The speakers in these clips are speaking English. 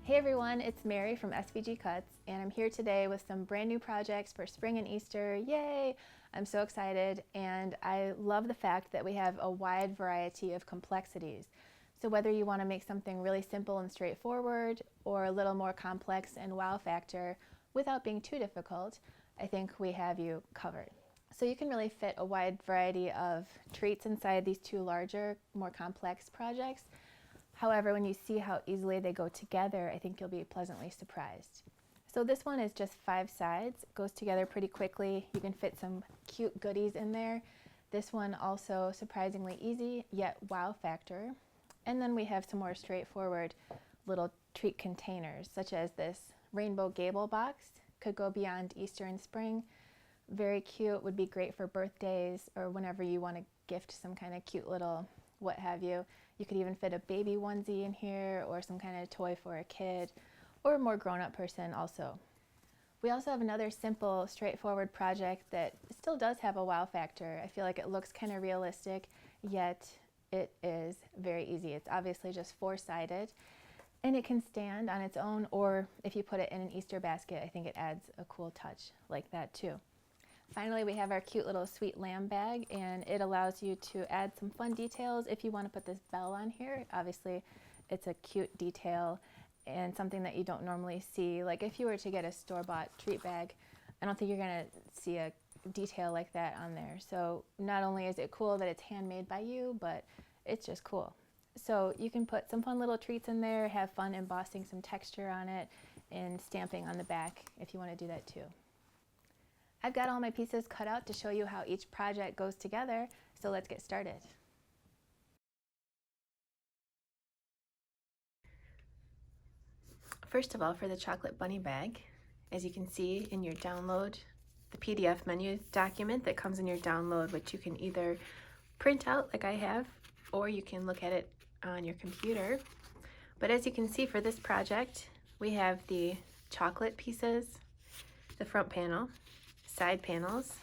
Hey everyone, it's Mary from SVG Cuts, and I'm here today with some brand new projects for spring and Easter. Yay! I'm so excited, and I love the fact that we have a wide variety of complexities. So whether you want to make something really simple and straightforward, or a little more complex and wow factor without being too difficult, I think we have you covered. So you can really fit a wide variety of treats inside these two larger, more complex projects. However, when you see how easily they go together, I think you'll be pleasantly surprised. So this one is just 5 sides, it goes together pretty quickly. You can fit some cute goodies in there. This one also surprisingly easy, yet wow factor. And then we have some more straightforward little treat containers, such as this rainbow Gable Box. Could go beyond Easter and spring. Very cute, would be great for birthdays or whenever you want to gift some kind of cute little what have you. You could even fit a baby onesie in here or some kind of toy for a kid or a more grown-up person also. We also have another simple, straightforward project that still does have a wow factor. I feel like it looks kind of realistic, yet it is very easy. It's obviously just 4-sided, and it can stand on its own, or if you put it in an Easter basket, I think it adds a cool touch like that too. Finally, we have our cute little sweet lamb bag, and it allows you to add some fun details if you want to put this bell on here. Obviously, it's a cute detail and something that you don't normally see. Like if you were to get a store-bought treat bag, I don't think you're going to see a detail like that on there. So not only is it cool that it's handmade by you, but it's just cool. So you can put some fun little treats in there, have fun embossing some texture on it, and stamping on the back if you want to do that too. I've got all my pieces cut out to show you how each project goes together, so let's get started. First of all, for the chocolate bunny bag, as you can see in your download, the PDF menu document that comes in your download, which you can either print out like I have, or you can look at it on your computer. But as you can see for this project, we have the chocolate pieces, the front panel, side panels,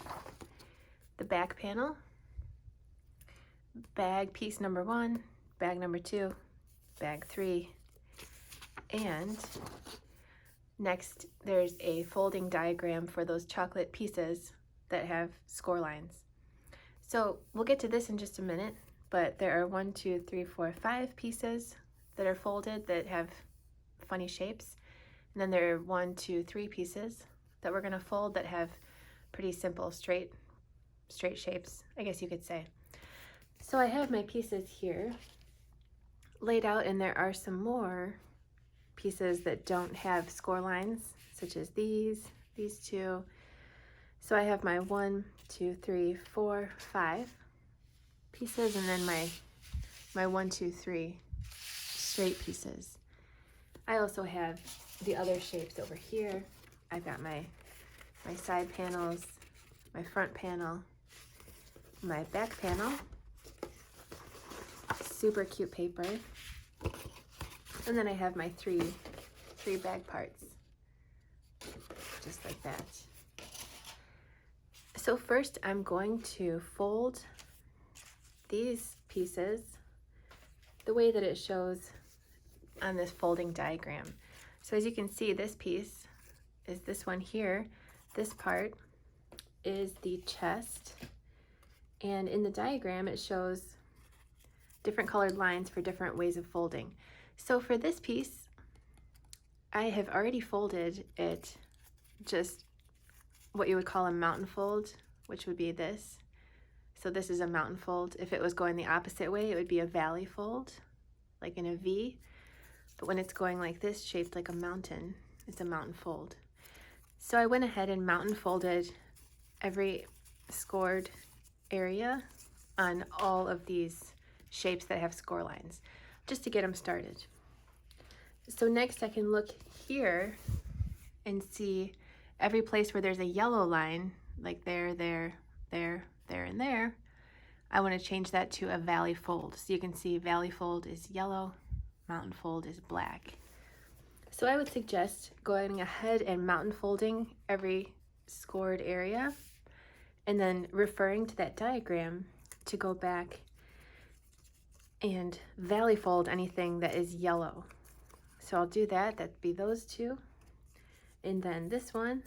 the back panel, bag piece number 1, bag number 2, bag 3, and next there's a folding diagram for those chocolate pieces that have score lines. So we'll get to this in just a minute, but there are 1, 2, 3, 4, 5 pieces that are folded that have funny shapes, and then there are 1, 2, 3 pieces that we're going to fold that have pretty simple straight shapes, I guess you could say. So I have my pieces here laid out, and there are some more pieces that don't have score lines, such as these 2. So I have my 1, 2, 3, 4, 5 pieces, and then my 1, 2, 3 straight pieces. I also have the other shapes over here. I've got my side panels, my front panel, my back panel, super cute paper, and then I have my three bag parts, just like that. So first I'm going to fold these pieces the way that it shows on this folding diagram. So as you can see, this piece is this one here. This part is the chest, and in the diagram it shows different colored lines for different ways of folding. So for this piece, I have already folded it just what you would call a mountain fold, which would be this. So this is a mountain fold. If it was going the opposite way, it would be a valley fold, like in a V. But when it's going like this, shaped like a mountain, it's a mountain fold. So I went ahead and mountain folded every scored area on all of these shapes that have score lines, just to get them started. So next I can look here and see every place where there's a yellow line, like there, and there. I want to change that to a valley fold. So you can see valley fold is yellow, mountain fold is black. So I would suggest going ahead and mountain folding every scored area, and then referring to that diagram to go back and valley fold anything that is yellow. So I'll do that. That'd be those two. And then this one.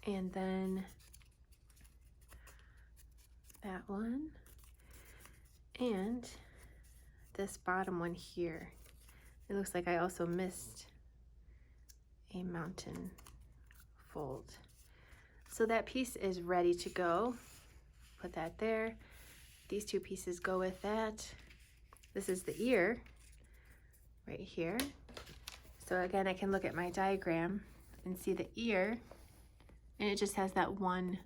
And then that one. And this bottom one here. It looks like I also missed a mountain fold. So that piece is ready to go. Put that there. These two pieces go with that. This is the ear right here. So again, I can look at my diagram and see the ear, and it just has that one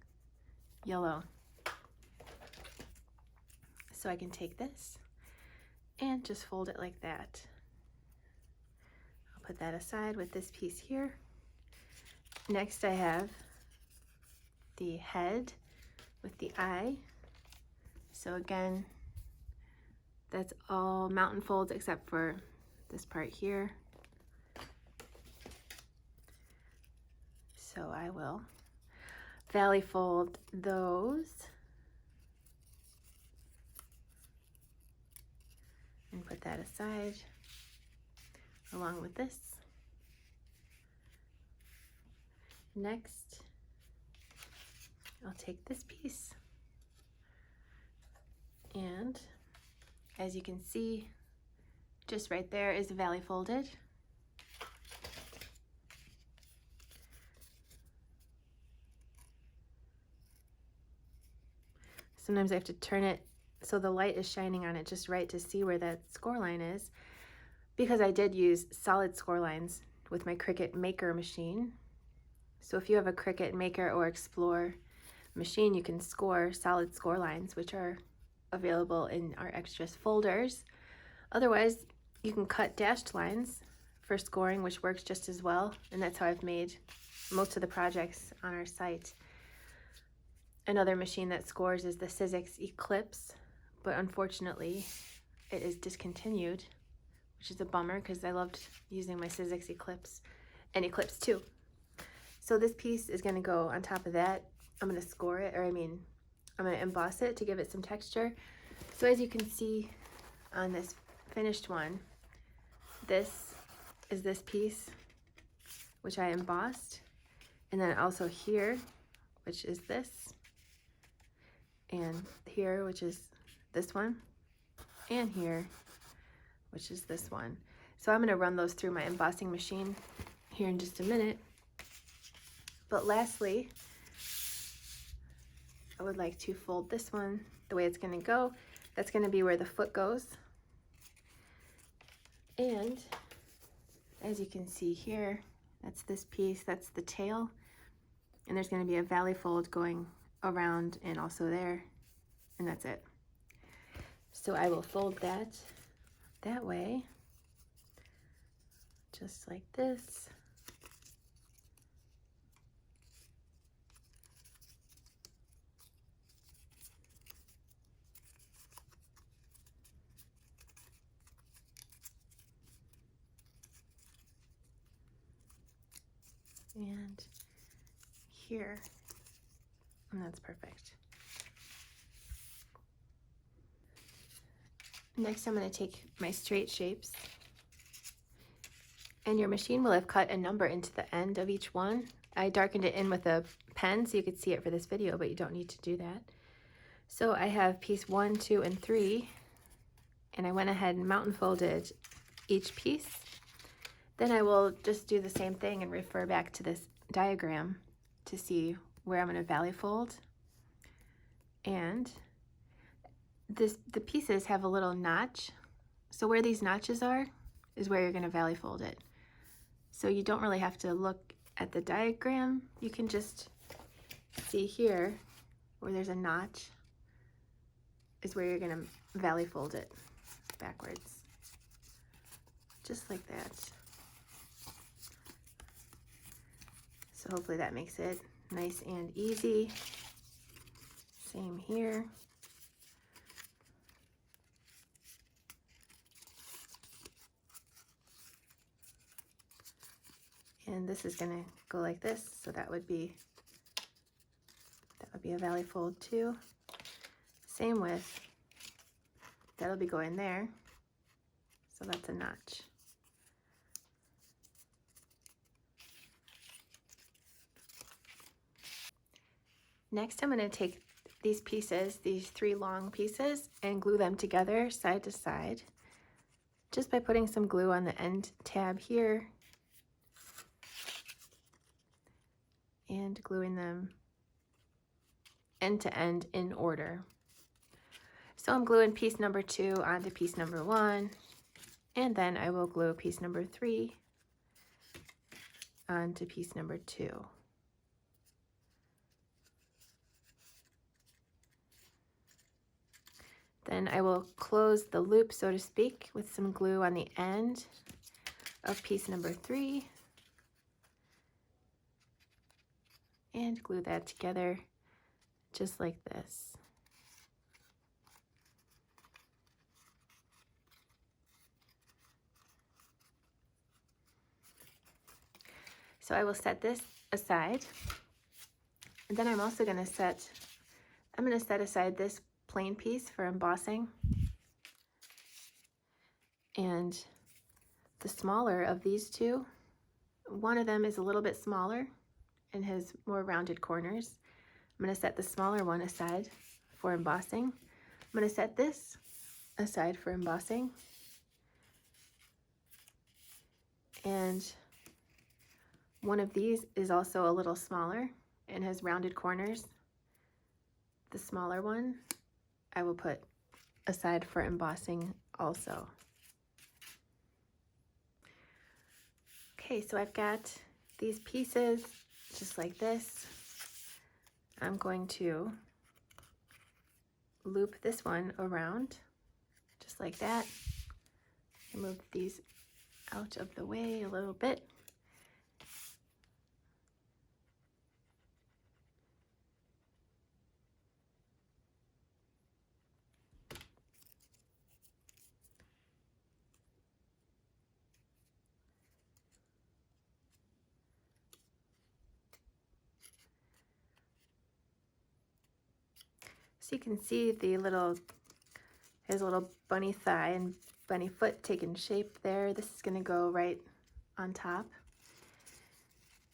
yellow. So I can take this and just fold it like that. I'll put that aside with this piece here. Next I have the head with the eye. So again, that's all mountain folds except for this part here. So I will valley fold those and put that aside along with this. Next, I'll take this piece, and as you can see, just right there is valley folded. Sometimes I have to turn it so the light is shining on it just right to see where that score line is, because I did use solid score lines with my Cricut Maker machine. So if you have a Cricut Maker or Explore machine, you can score solid score lines, which are available in our extras folders. Otherwise, you can cut dashed lines for scoring, which works just as well, and that's how I've made most of the projects on our site. Another machine that scores is the Sizzix Eclipse, but unfortunately it is discontinued, which is a bummer because I loved using my Sizzix Eclipse and Eclipse 2. So this piece is going to go on top of that. I'm going to score it, I'm going to emboss it to give it some texture. So as you can see on this finished one, this is this piece, which I embossed, and then also here, which is this, and here, which is this one, and here, which is this one. So I'm going to run those through my embossing machine here in just a minute. But lastly, I would like to fold this one the way it's going to go. That's going to be where the foot goes. And as you can see here, that's this piece, that's the tail. And there's going to be a valley fold going around and also there. And that's it. So I will fold that way, just like this. And here, and that's perfect. Next, I'm going to take my straight shapes, and your machine will have cut a number into the end of each one. I darkened it in with a pen so you could see it for this video, but you don't need to do that. So I have piece 1, 2, and 3, and I went ahead and mountain folded each piece. Then I will just do the same thing and refer back to this diagram to see where I'm going to valley fold. And the pieces have a little notch. So where these notches are is where you're going to valley fold it. So you don't really have to look at the diagram. You can just see here where there's a notch is where you're going to valley fold it backwards. Just like that. So hopefully that makes it nice and easy. Same here. And this is going to go like this, so that would be a valley fold too. Same with, that'll be going there. So that's a notch. Next, I'm going to take these pieces, these 3 long pieces, and glue them together side to side just by putting some glue on the end tab here and gluing them end to end in order. So I'm gluing piece number 2 onto piece number 1, and then I will glue piece number 3 onto piece number 2. Then I will close the loop, so to speak, with some glue on the end of piece number 3 and glue that together just like this. So I will set this aside, and then I'm also going to set aside this plain piece for embossing, and the smaller of these two, one of them is a little bit smaller and has more rounded corners. I'm going to set the smaller one aside for embossing. I'm going to set this aside for embossing, and one of these is also a little smaller and has rounded corners. The smaller one I will put aside for embossing also. Okay, so I've got these pieces just like this. I'm going to loop this one around just like that. Move these out of the way a little bit. So you can see his little bunny thigh and bunny foot taking shape there. This is going to go right on top.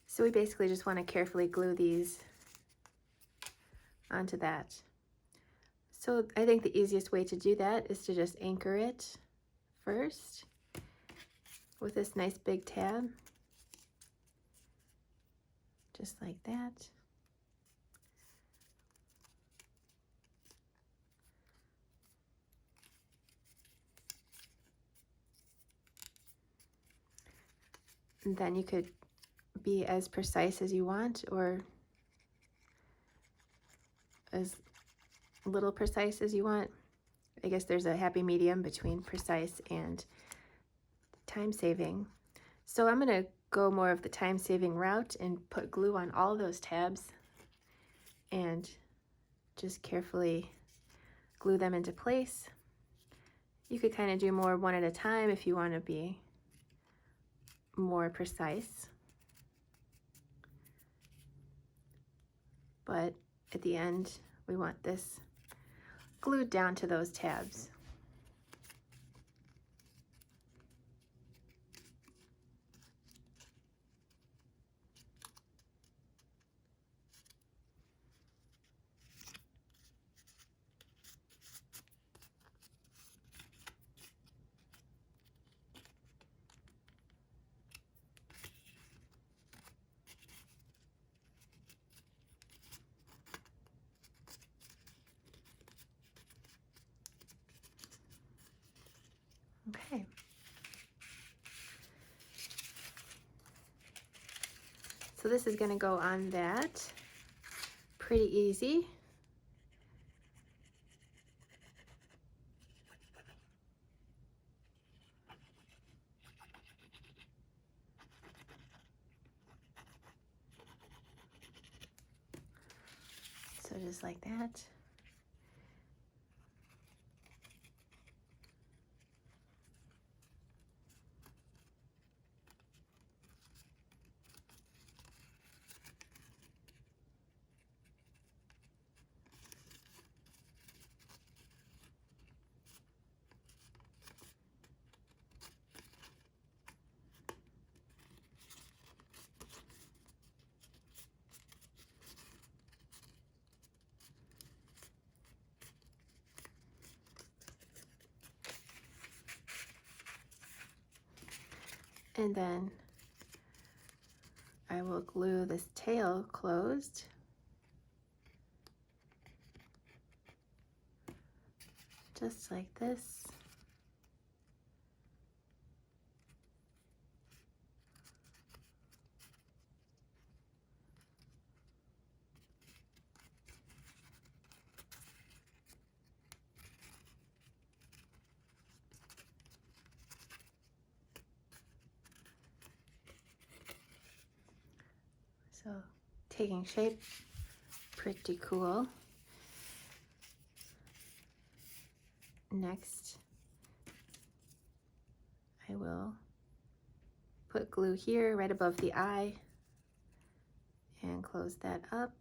So we basically just want to carefully glue these onto that. So I think the easiest way to do that is to just anchor it first with this nice big tab, just like that. And then you could be as precise as you want, or as little precise as you want. I guess there's a happy medium between precise and time saving. So I'm going to go more of the time saving route and put glue on all those tabs and just carefully glue them into place. You could kind of do more one at a time if you want to be more precise. But at the end, we want this glued down to those tabs. Okay. So this is going to go on that. Pretty easy. So just like that. And then I will glue this tail closed. Just like this. So taking shape, pretty cool. Next, I will put glue here right above the eye and close that up.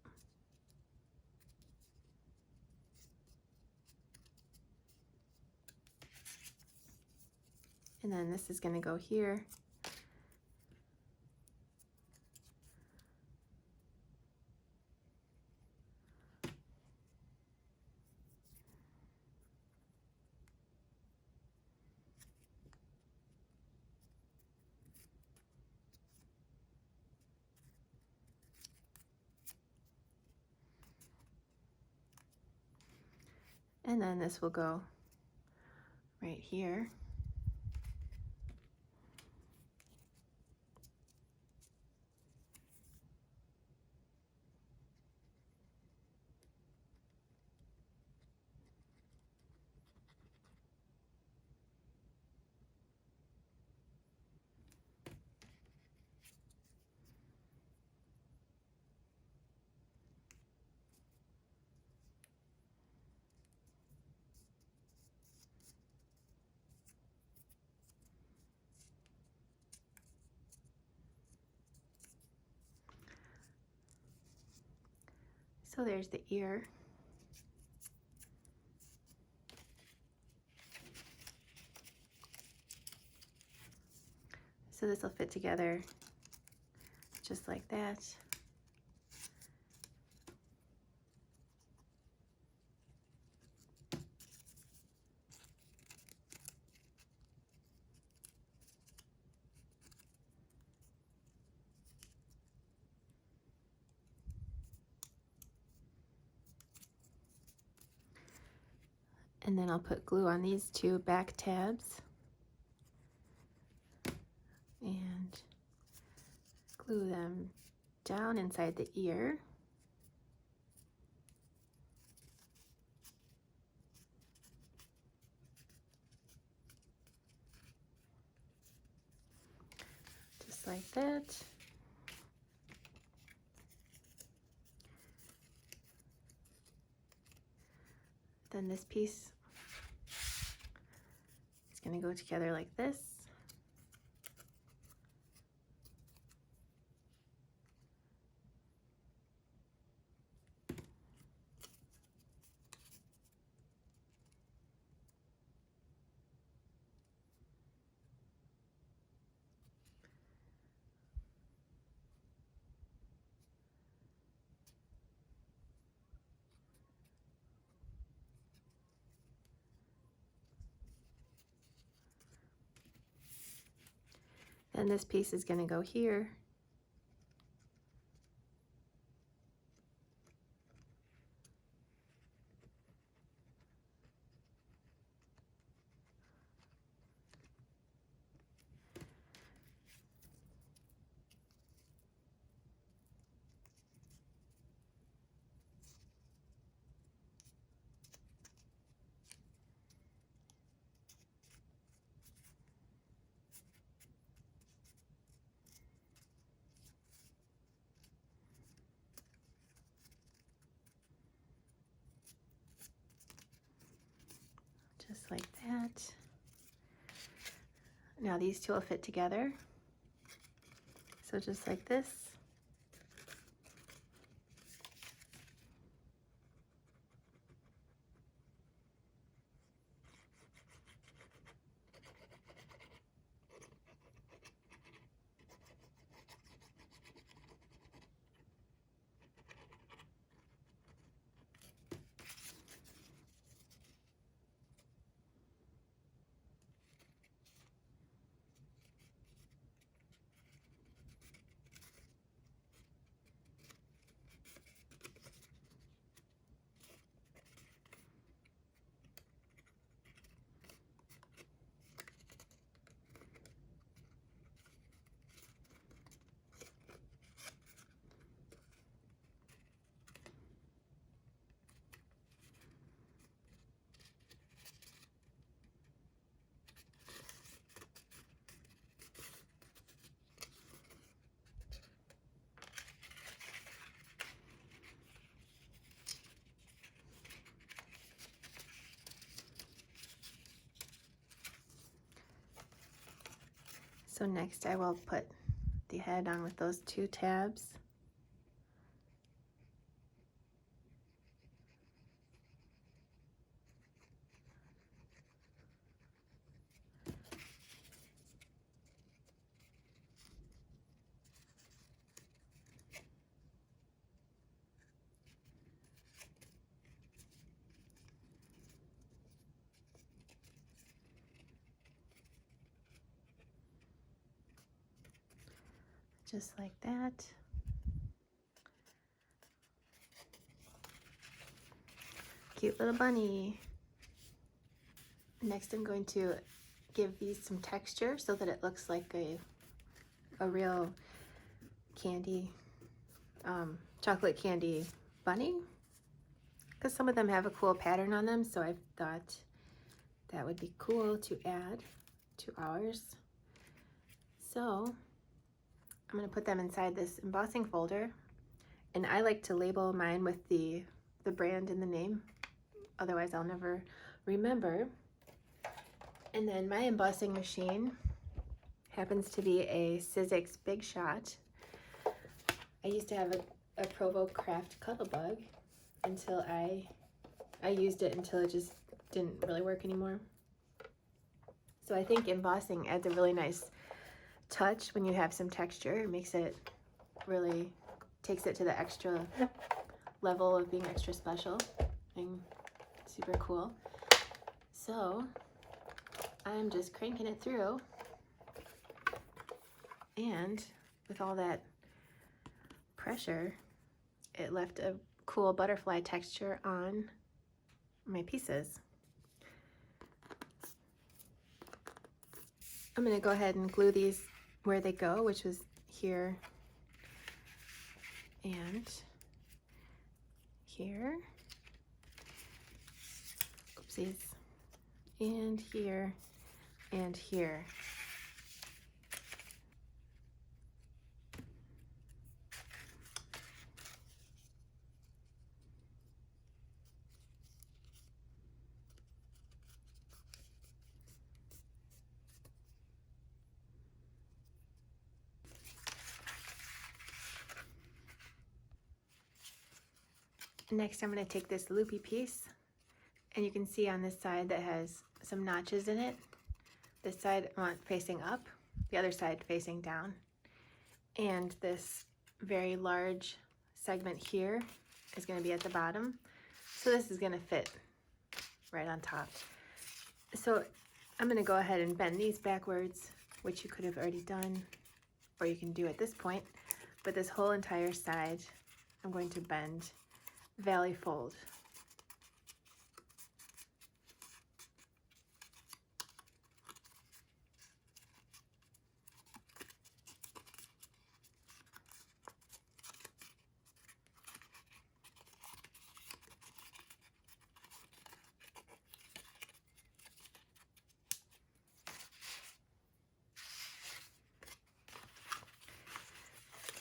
And then this is going to go here. And then this will go right here. So there's the ear. So this will fit together just like that. And then I'll put glue on these two back tabs and glue them down inside the ear. Just like that. Then this piece is going to go together like this. Then this piece is going to go here. Just like that. Now these two will fit together. So just like this. So next I will put the head on with those 2 tabs. Just like that. Cute little bunny. Next I'm going to give these some texture so that it looks like a real candy, chocolate candy bunny. Because some of them have a cool pattern on them, so I thought that would be cool to add to ours. So I'm going to put them inside this embossing folder, and I like to label mine with the brand and the name, otherwise I'll never remember. And then my embossing machine happens to be a Sizzix Big Shot. I used to have a Provo Craft Cuttlebug until I used it until it just didn't really work anymore. So I think embossing adds a really nice touch when you have some texture. It makes it really, takes it to the extra level of being extra special and super cool. So I'm just cranking it through, and with all that pressure, it left a cool butterfly texture on my pieces. I'm going to go ahead and glue these where they go, which was here and here. Oopsies. And here and here. Next, I'm going to take this loopy piece, and you can see on this side that has some notches in it. This side I want facing up, the other side facing down. And this very large segment here is going to be at the bottom. So this is going to fit right on top. So I'm going to go ahead and bend these backwards, which you could have already done, or you can do at this point. But this whole entire side, I'm going to bend valley fold.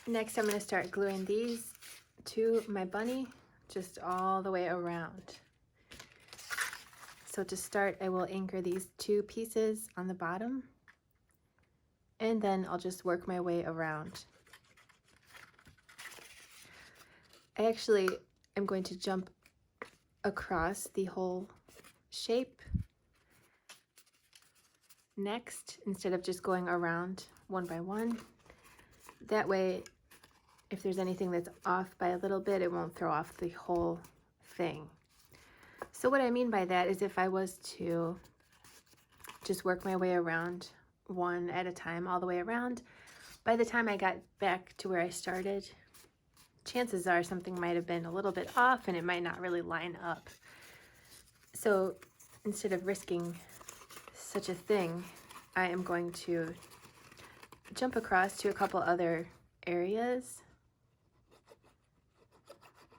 Next, I'm going to start gluing these to my bunny just all the way around. So to start, I will anchor these 2 pieces on the bottom, and then I'll just work my way around. I actually am going to jump across the whole shape next, instead of just going around one by one. That way, if there's anything that's off by a little bit, it won't throw off the whole thing. So what I mean by that is, if I was to just work my way around one at a time, all the way around, by the time I got back to where I started, chances are something might have been a little bit off and it might not really line up. So instead of risking such a thing, I am going to jump across to a couple other areas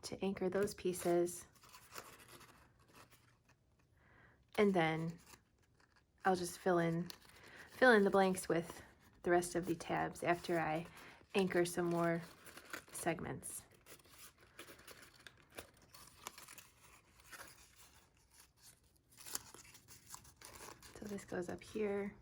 to anchor those pieces, and then I'll just fill in the blanks with the rest of the tabs after I anchor some more segments. So this goes up here.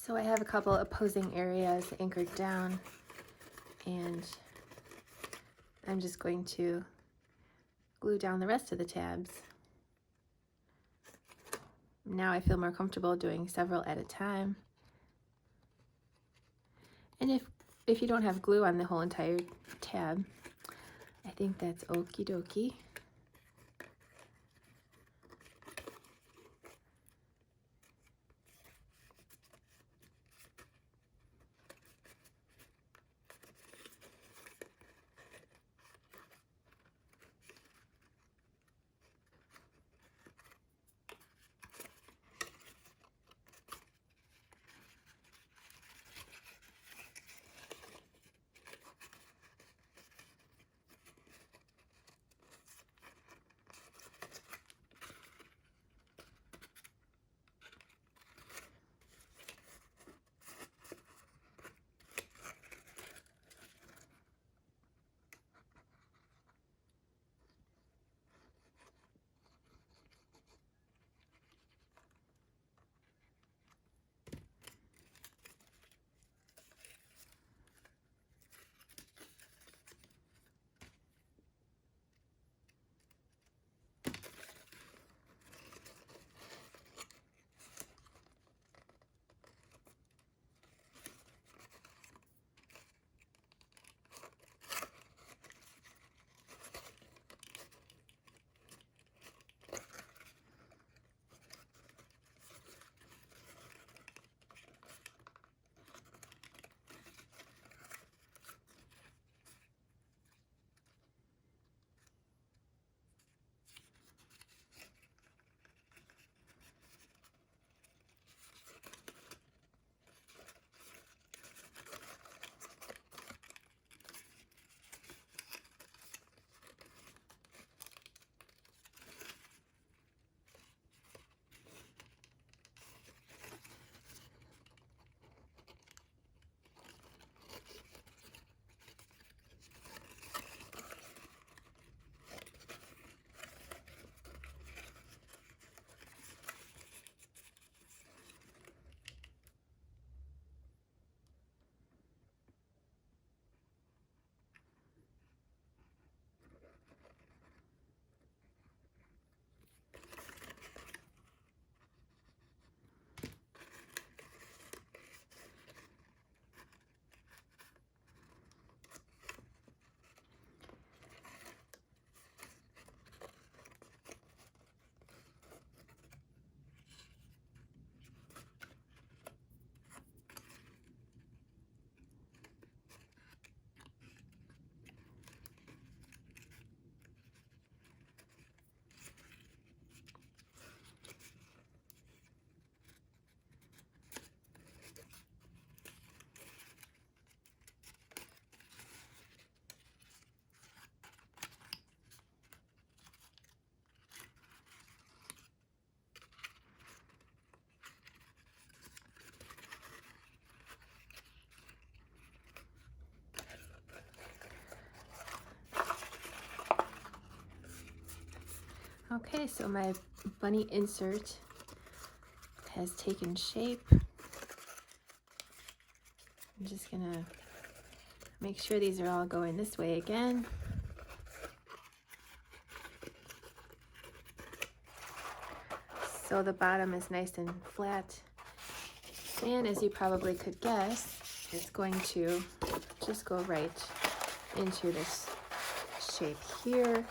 So I have a couple opposing areas anchored down, and I'm just going to glue down the rest of the tabs. Now I feel more comfortable doing several at a time. And if you don't have glue on the whole entire tab, I think that's okie dokie. Okay, so my bunny insert has taken shape. I'm just gonna make sure these are all going this way again. So the bottom is nice and flat. And as you probably could guess, it's going to just go right into this shape here.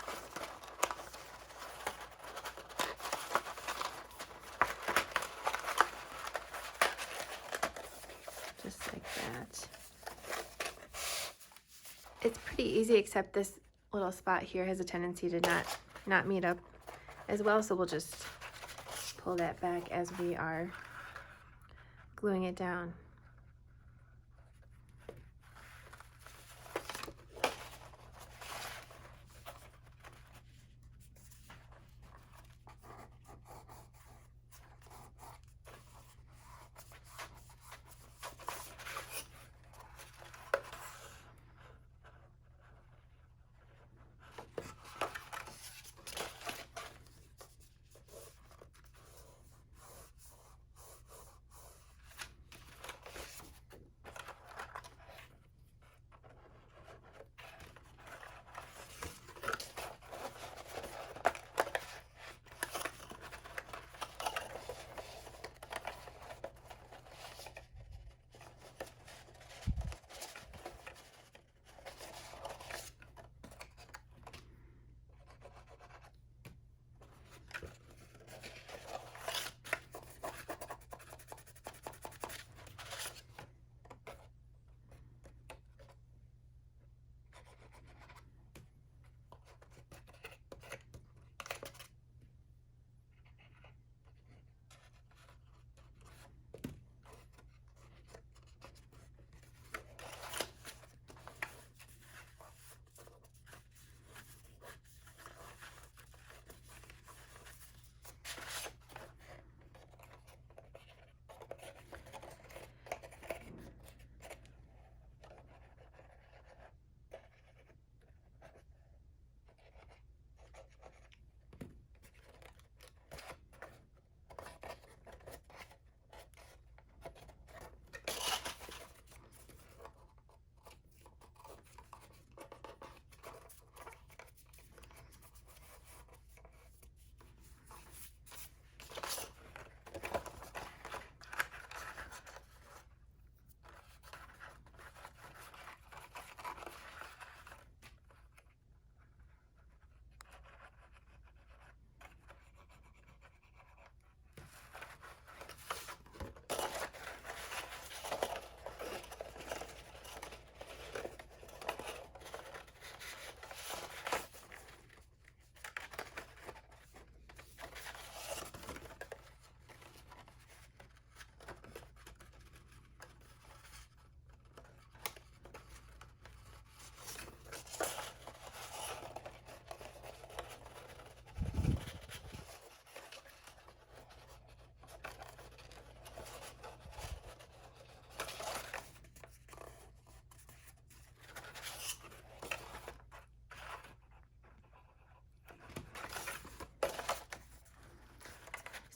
Just like that. It's pretty easy, except this little spot here has a tendency to not meet up as well, so we'll just pull that back as we are gluing it down.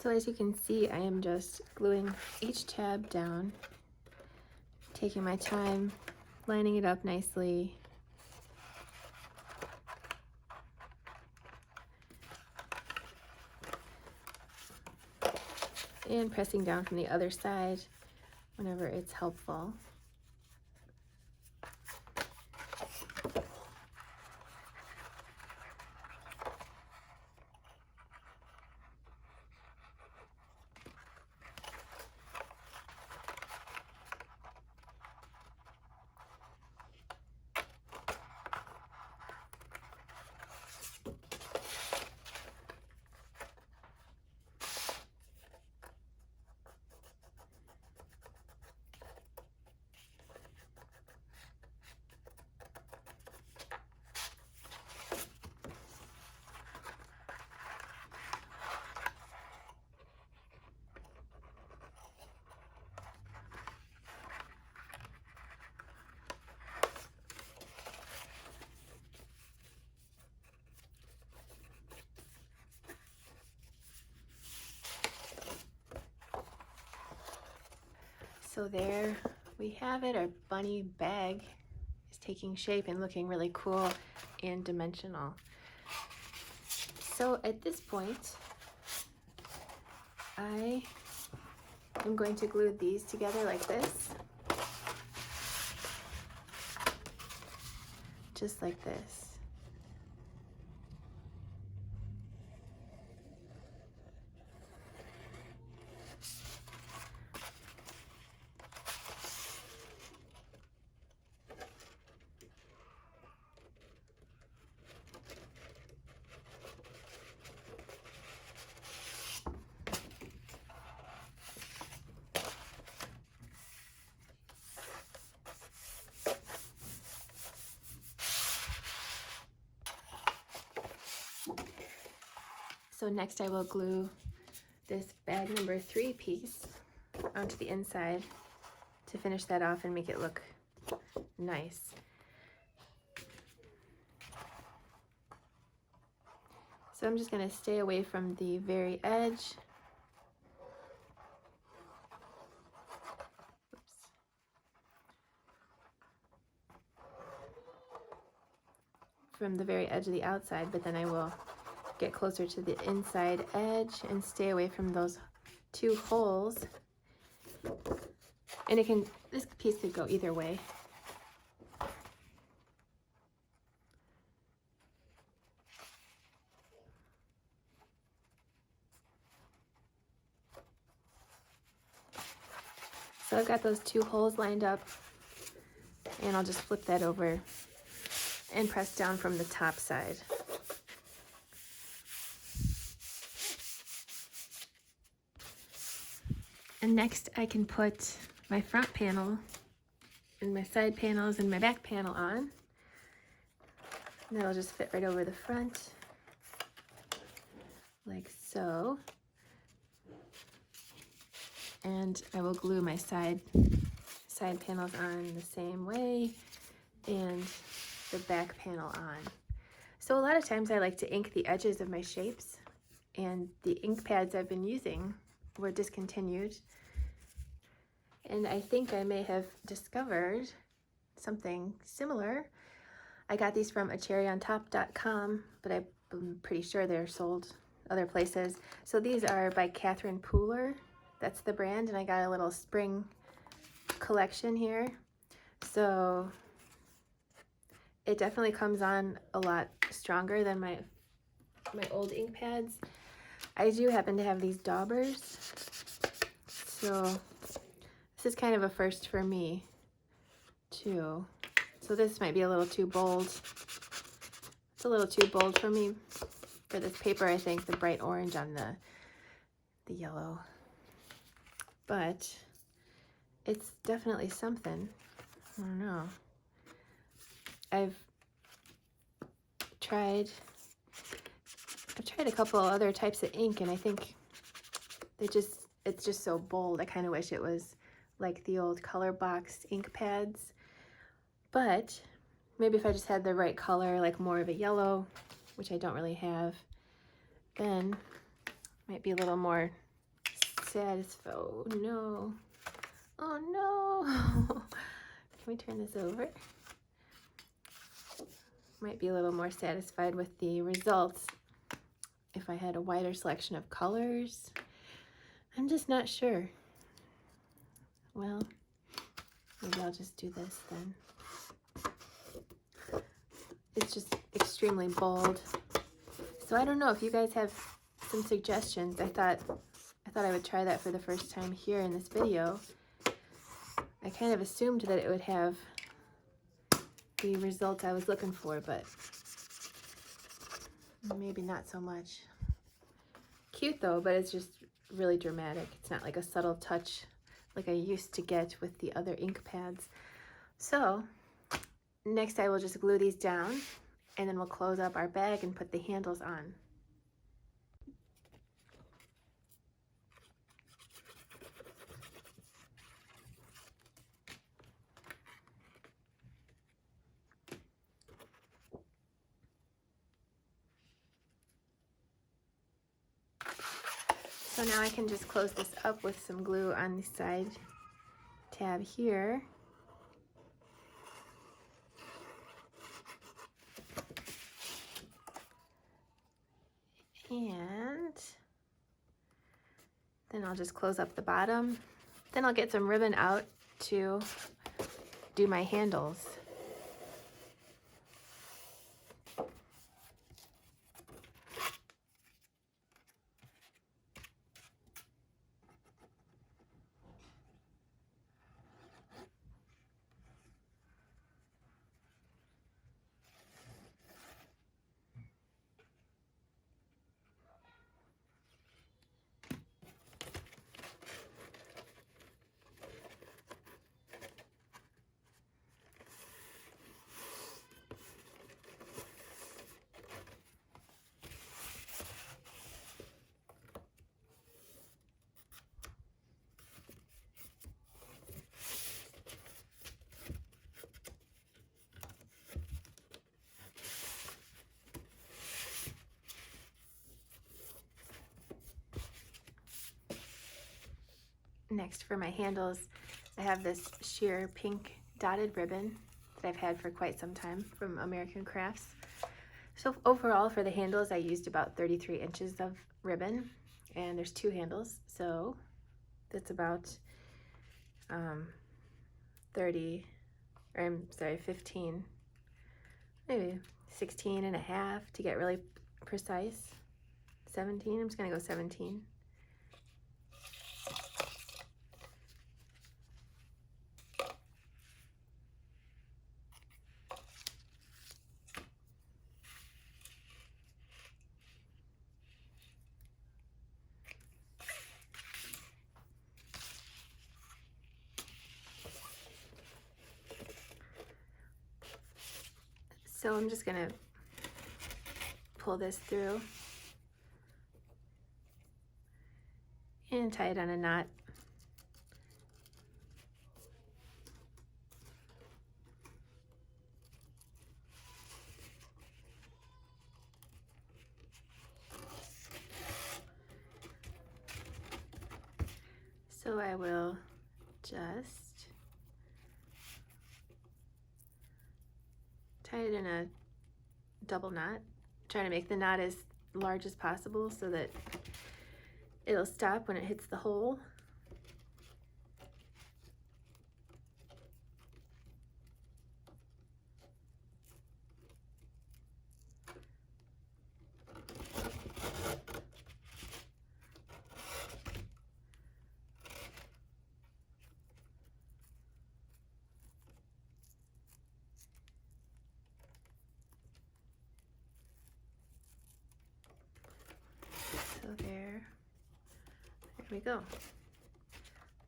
So as you can see, I am just gluing each tab down, taking my time, lining it up nicely. And pressing down from the other side whenever it's helpful. So there we have it. Our bunny bag is taking shape and looking really cool and dimensional. So at this point, I am going to glue these together like this. Just like this. So next I will glue this bag number 3 piece onto the inside to finish that off and make it look nice. So I'm just going to stay away from the very edge. From the very edge of the outside, but then I will get closer to the inside edge and stay away from those 2 holes. And this piece could go either way. So I've got those 2 holes lined up, and I'll just flip that over and press down from the top side. And next I can put my front panel and my side panels and my back panel on. And that'll just fit right over the front, like so. And I will glue my side panels on the same way, and the back panel on. So a lot of times I like to ink the edges of my shapes, and the ink pads I've been using were discontinued. And I think I may have discovered something similar. I got these from acherryontop.com, but I'm pretty sure they're sold other places. So these are by Catherine Pooler. That's the brand, and I got a little spring collection here. So it definitely comes on a lot stronger than my old ink pads. I do happen to have these daubers, so this is kind of a first for me too. So this might be a little too bold. It's a little too bold for me for this paper, I think, the bright orange on the yellow. But it's definitely something. I don't know. I've tried a couple other types of ink, and I think it's just so bold. I kind of wish it was like the old color box ink pads. But maybe if I just had the right color, like more of a yellow, which I don't really have, then it might be a little more satisfied. Oh no. Oh no. Can we turn this over? Might be a little more satisfied with the results if I had a wider selection of colors. I'm just not sure. Well, maybe I'll just do this then. It's just extremely bold. So I don't know if you guys have some suggestions. I thought I would try that for the first time here in this video. I kind of assumed that it would have the results I was looking for, but maybe not so much. Cute though, but it's just really dramatic. It's not like a subtle touch like I used to get with the other ink pads. So next I will just glue these down, and then we'll close up our bag and put the handles on. So now I can just close this up with some glue on the side tab here. And then I'll just close up the bottom. Then I'll get some ribbon out to do my handles. Next, for my handles, I have this sheer pink dotted ribbon that I've had for quite some time from American Crafts. So overall for the handles I used about 33 inches of ribbon, and there's 2 handles, so that's about 15, maybe 16 and a half to get really precise. 17, I'm just gonna go 17. So I'm just gonna pull this through and tie it on a knot. So I will just tie it in a double knot, trying to make the knot as large as possible so that it'll stop when it hits the hole. So there we go.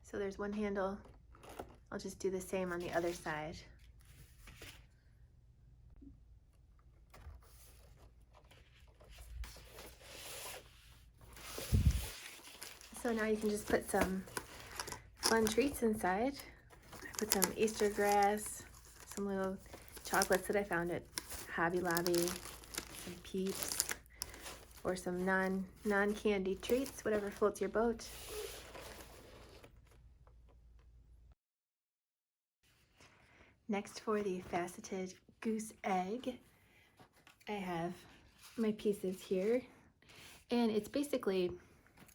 So there's one handle. I'll just do the same on the other side. So now you can just put some fun treats inside. I put some Easter grass, some little chocolates that I found at Hobby Lobby, some Peeps, or some non-candy treats, whatever floats your boat. Next, for the Faceted Goose Egg, I have my pieces here, and it's basically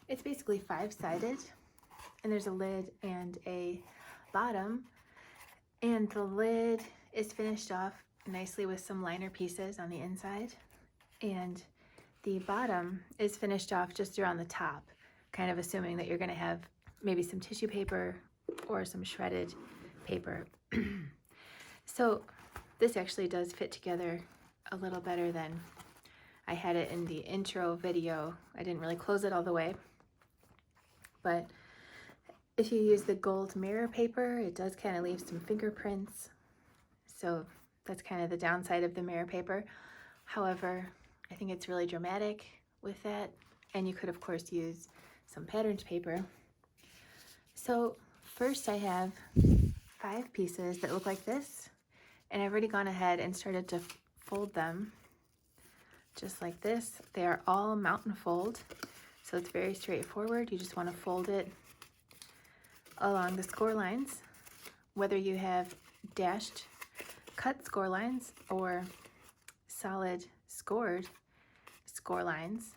5-sided, and there's a lid and a bottom, and the lid is finished off nicely with some liner pieces on the inside, and the bottom is finished off just around the top, kind of assuming that you're going to have maybe some tissue paper or some shredded paper. So this actually does fit together a little better than I had it in the intro video. I didn't really close it all the way, but if you use the gold mirror paper, it does kind of leave some fingerprints. So that's kind of the downside of the mirror paper. However, I think it's really dramatic with that. And you could, of course, use some patterned paper. So first I have 5 pieces that look like this. And I've already gone ahead and started to fold them just like this. They are all mountain fold. So it's very straightforward. You just want to fold it along the score lines, whether you have dashed cut score lines or solid scored score lines.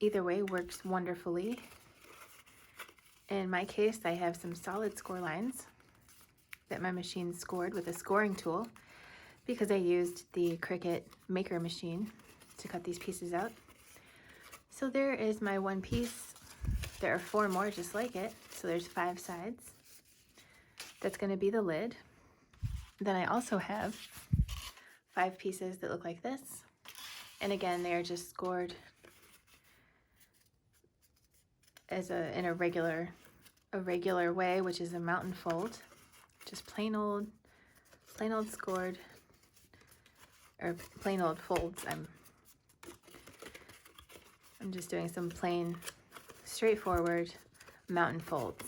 Either way works wonderfully. In my case, I have some solid score lines that my machine scored with a scoring tool because I used the Cricut Maker machine to cut these pieces out. So there is my one piece. There are 4 more just like it, so there's 5 sides. That's going to be the lid. Then I also have 5 pieces that look like this, and again they are just scored as in a regular way, which is a mountain fold, just plain old scored, or plain old folds. I'm just doing some plain, straightforward mountain folds.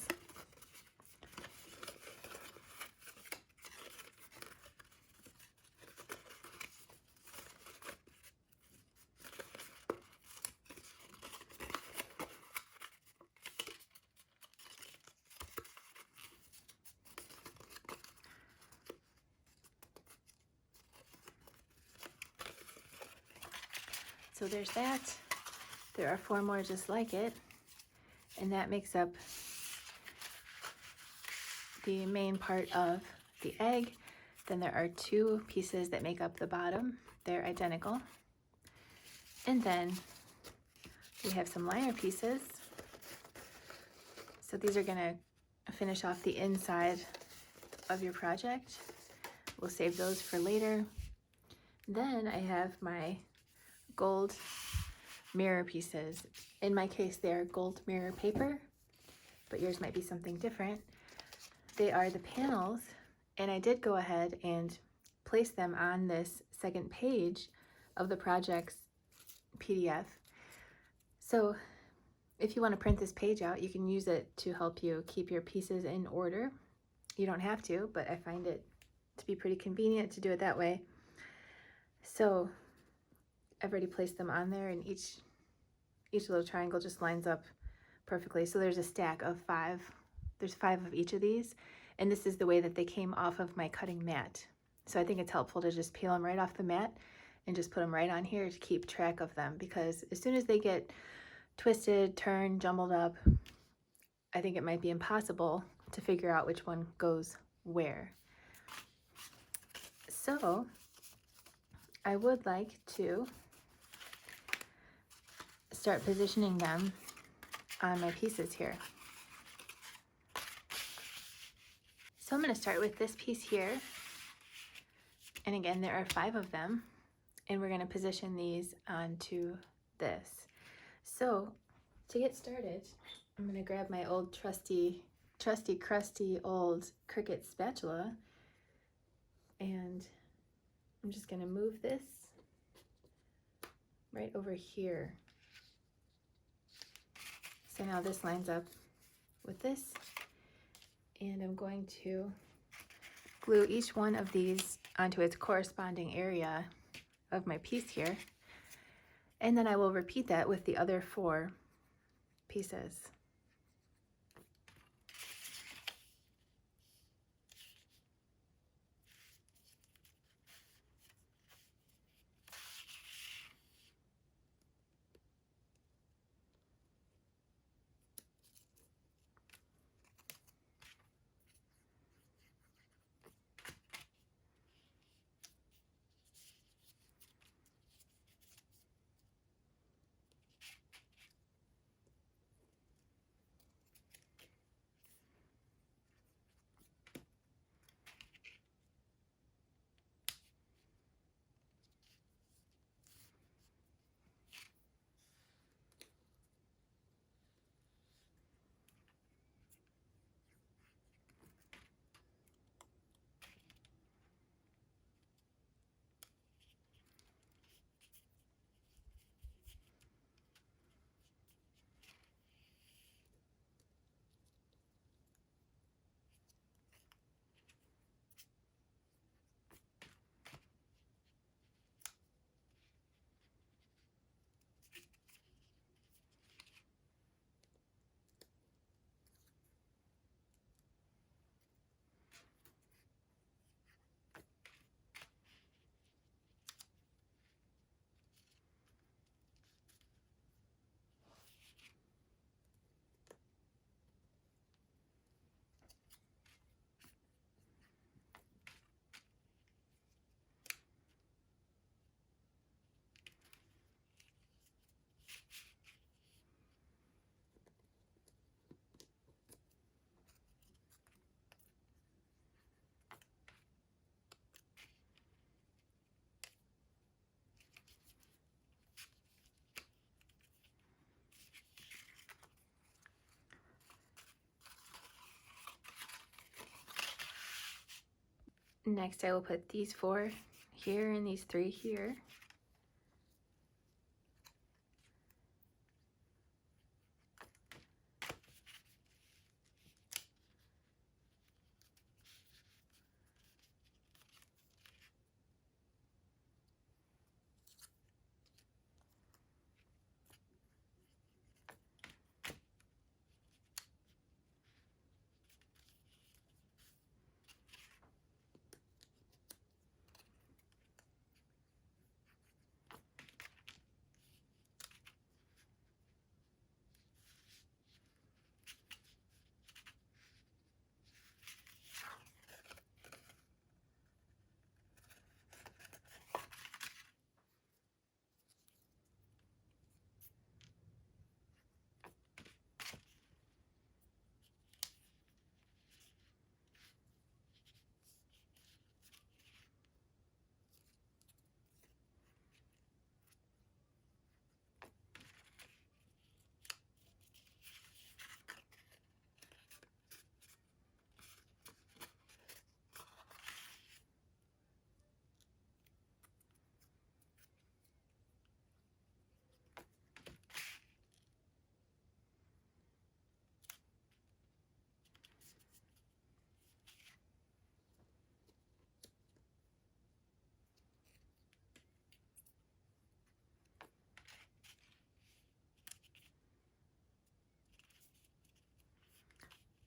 So there's that. There are 4 more just like it, and that makes up the main part of the egg. Then there are 2 pieces that make up the bottom. They're identical. And then we have some liner pieces. So these are going to finish off the inside of your project. We'll save those for later. Then I have my gold mirror pieces. In my case, they are gold mirror paper, but yours might be something different. They are the panels, and I did go ahead and place them on this second page of the project's PDF. So if you want to print this page out, you can use it to help you keep your pieces in order. You don't have to, but I find it to be pretty convenient to do it that way. So I've already placed them on there, and each little triangle just lines up perfectly. So there's a stack of 5. There's 5 of each of these, and this is the way that they came off of my cutting mat. So I think it's helpful to just peel them right off the mat and just put them right on here to keep track of them, because as soon as they get twisted, turned, jumbled up, I think it might be impossible to figure out which one goes where. So I would like to start positioning them on my pieces here. So I'm going to start with this piece here, and again there are 5 of them, and we're going to position these onto this. So to get started, I'm going to grab my old trusty crusty old Cricut spatula, and I'm just going to move this right over here. So now this lines up with this, and I'm going to glue each one of these onto its corresponding area of my piece here, and then I will repeat that with the other 4 pieces. Next I will put these 4 here and these 3 here.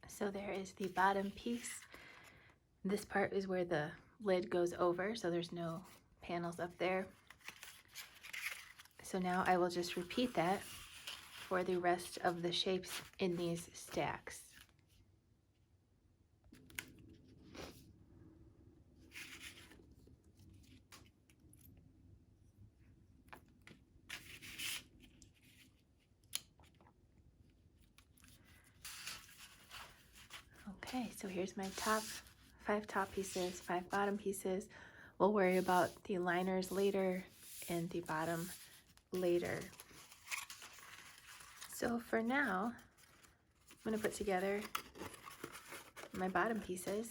So there is the bottom piece. This part is where the lid goes over, so there's no panels up there. So now I will just repeat that for the rest of the shapes in these stacks. Okay, so here's my 5 top pieces, 5 bottom pieces. We'll worry about the liners later and the bottom later. So for now, I'm going to put together my bottom pieces,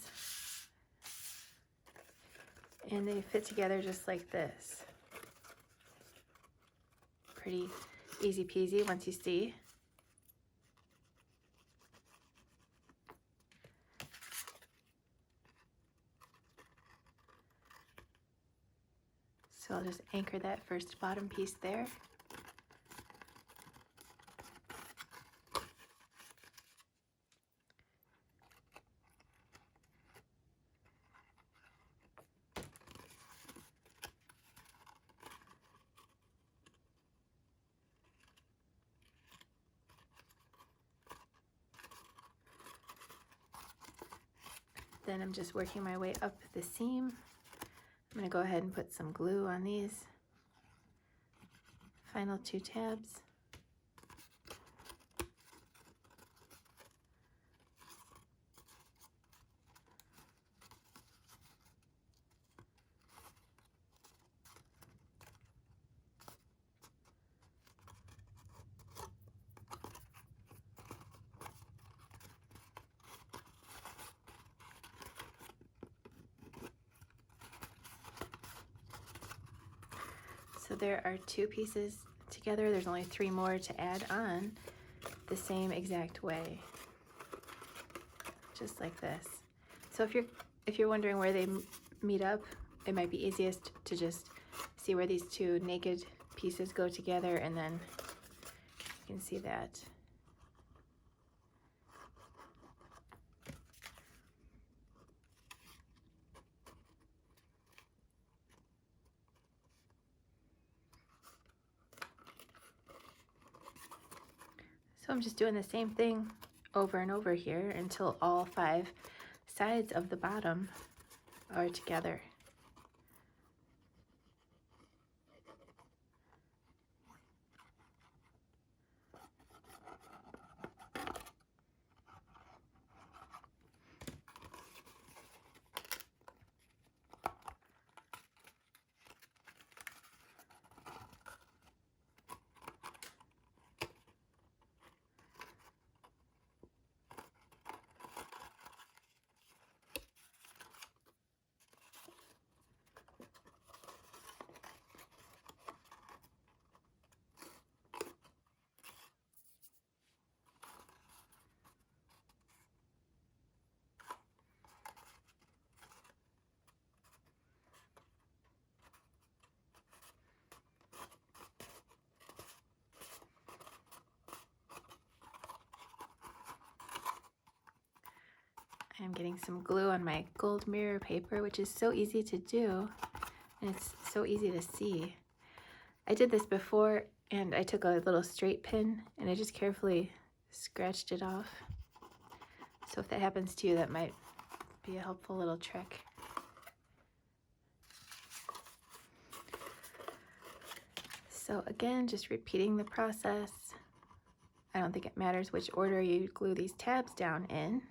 and they fit together just like this. Pretty easy peasy once you see. So I'll just anchor that first bottom piece there. Then I'm just working my way up the seam. I'm going to go ahead and put some glue on these final 2 tabs. So there are 2 pieces together. There's only 3 more to add on the same exact way, just like this. So if you're wondering where they meet up, it might be easiest to just see where these 2 naked pieces go together, and then you can see that. So I'm just doing the same thing over and over here until all 5 sides of the bottom are together. I'm getting some glue on my gold mirror paper, which is so easy to do, and it's so easy to see. I did this before, and I took a little straight pin, and I just carefully scratched it off. So if that happens to you, that might be a helpful little trick. So again, just repeating the process. I don't think it matters which order you glue these tabs down in.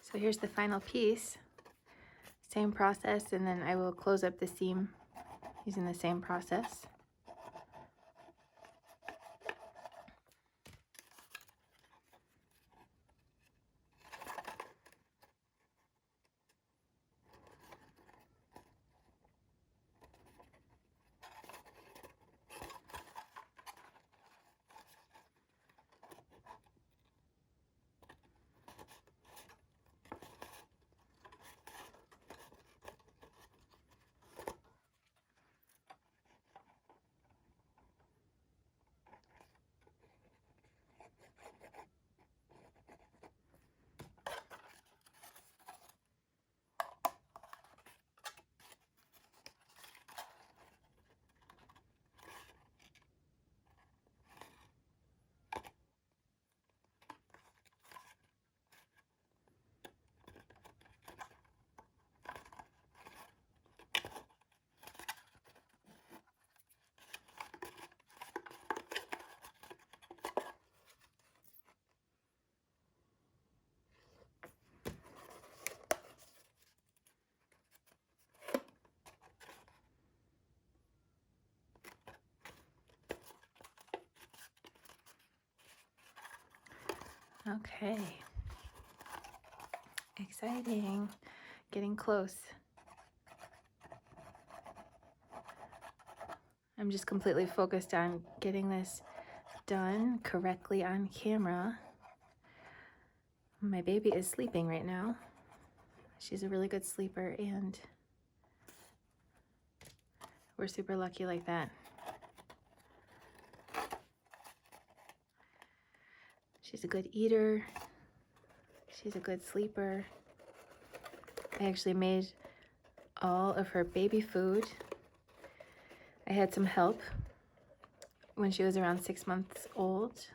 So here's the final piece. Same process, and then I will close up the seam using the same process. Okay. Exciting. Getting close. I'm just completely focused on getting this done correctly on camera. My baby is sleeping right now. She's a really good sleeper, and we're super lucky like that. She's a good eater. She's a good sleeper. I actually made all of her baby food. I had some help when she was around 6 months old.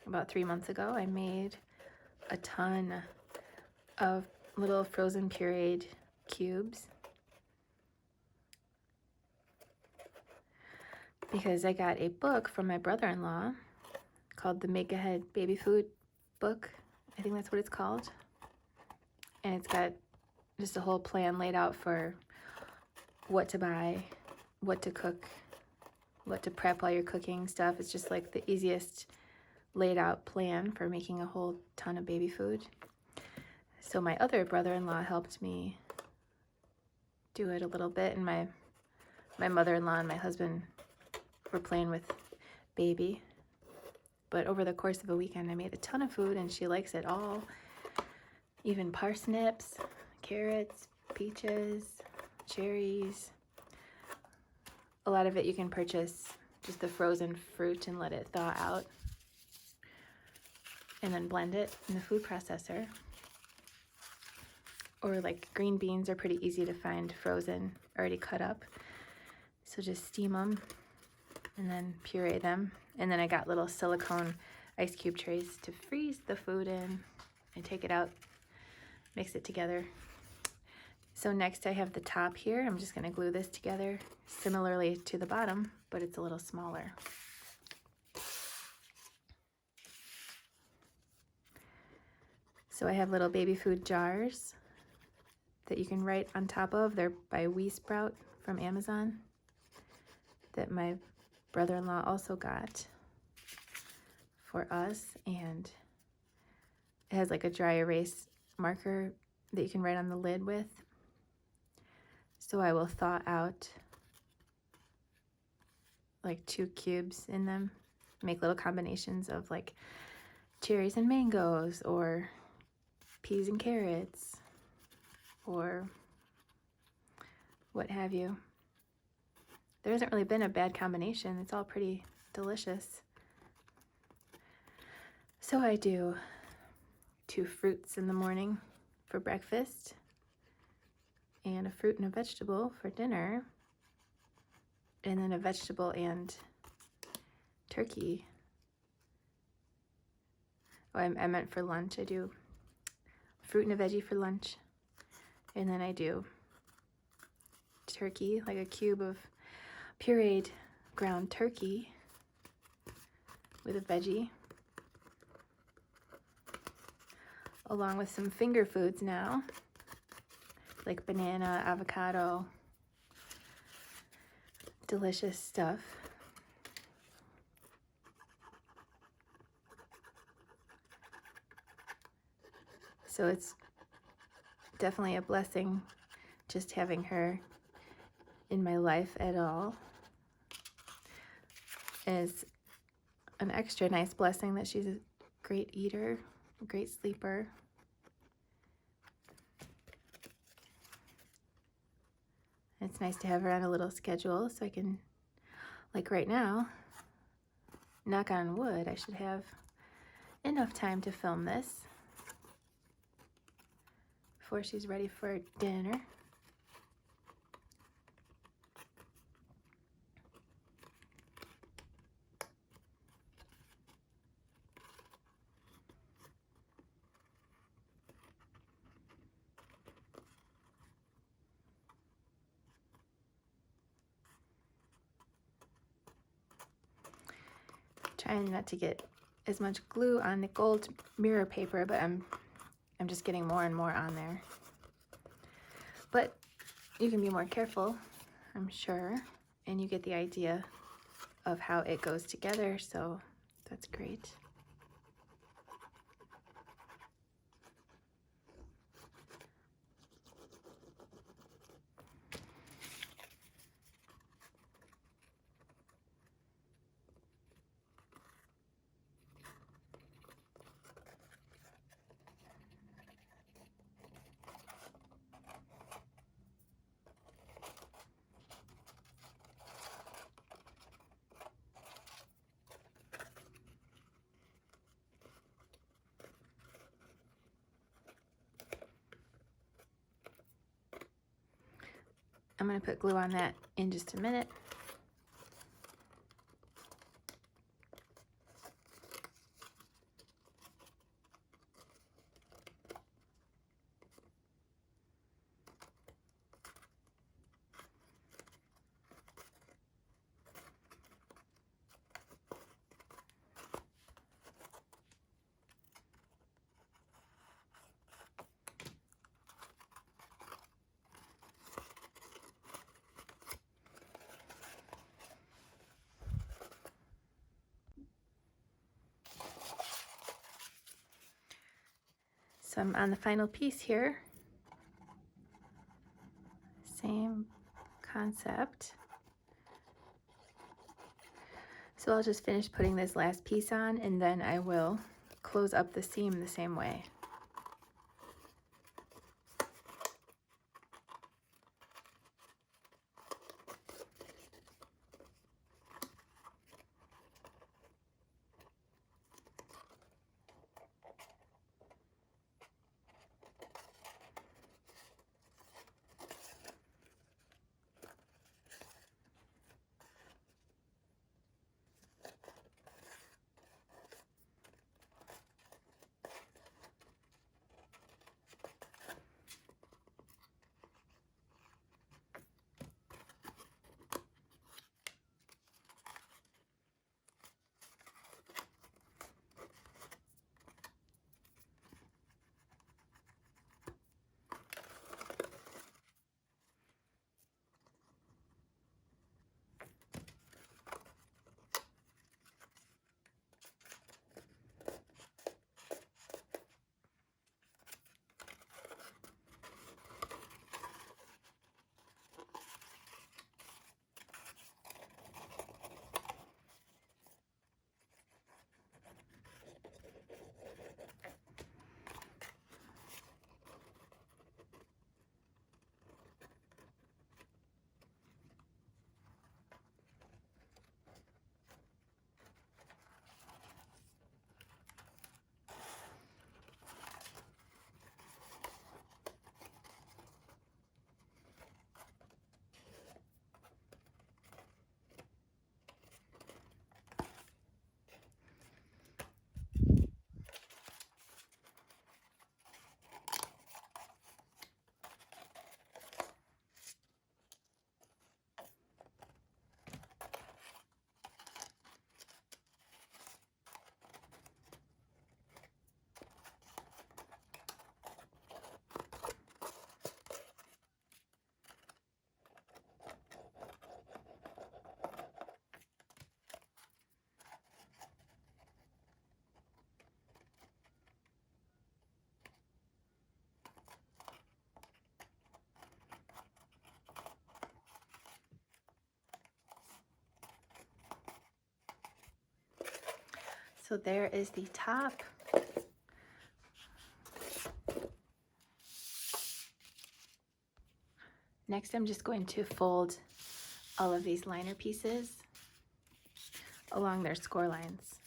About 3 months ago, I made a ton of little frozen pureed cubes because I got a book from my brother-in-law called the Make Ahead Baby Food book. I think that's what it's called. And it's got just a whole plan laid out for what to buy, what to cook, what to prep while you're cooking stuff. It's just like the easiest laid out plan for making a whole ton of baby food. So my other brother-in-law helped me do it a little bit, and my mother-in-law and my husband were playing with baby. But over the course of a weekend, I made a ton of food, and she likes it all. Even parsnips, carrots, peaches, cherries, A lot of it you can purchase just the frozen fruit and let it thaw out, and then blend it in the food processor. Or like green beans are pretty easy to find frozen, already cut up. So just steam them and then puree them. And then I got little silicone ice cube trays to freeze the food in and take it out, mix it together. So next I have the top here. I'm just gonna glue this together similarly to the bottom, but it's a little smaller. So I have little baby food jars that you can write on top of. They're by We Sprout from Amazon that my brother-in-law also got for us, and it has like a dry erase marker that you can write on the lid with. So I will thaw out like 2 cubes in them, make little combinations of like cherries and mangoes, or peas and carrots, or what have you. There hasn't really been a bad combination. It's all pretty delicious. So I do 2 fruits in the morning for breakfast, and a fruit and a vegetable for dinner, and then a vegetable and turkey. Oh, I meant for lunch. I do fruit and a veggie for lunch, and then I do turkey, like a cube of pureed ground turkey with a veggie, along with some finger foods now, like banana, avocado, delicious stuff. So it's definitely a blessing just having her in my life at all. Is an extra nice blessing that she's a great eater, a great sleeper. It's nice to have her on a little schedule so I can, like right now, knock on wood, I should have enough time to film this before she's ready for dinner. Trying not to get as much glue on the gold mirror paper, but I'm just getting more and more on there. But you can be more careful, I'm sure, and you get the idea of how it goes together, so that's great. I'm going to put glue on that in just a minute. So I'm on the final piece here. Same concept. So I'll just finish putting this last piece on, and then I will close up the seam the same way. So there is the top. Next, I'm just going to fold all of these liner pieces along their score lines.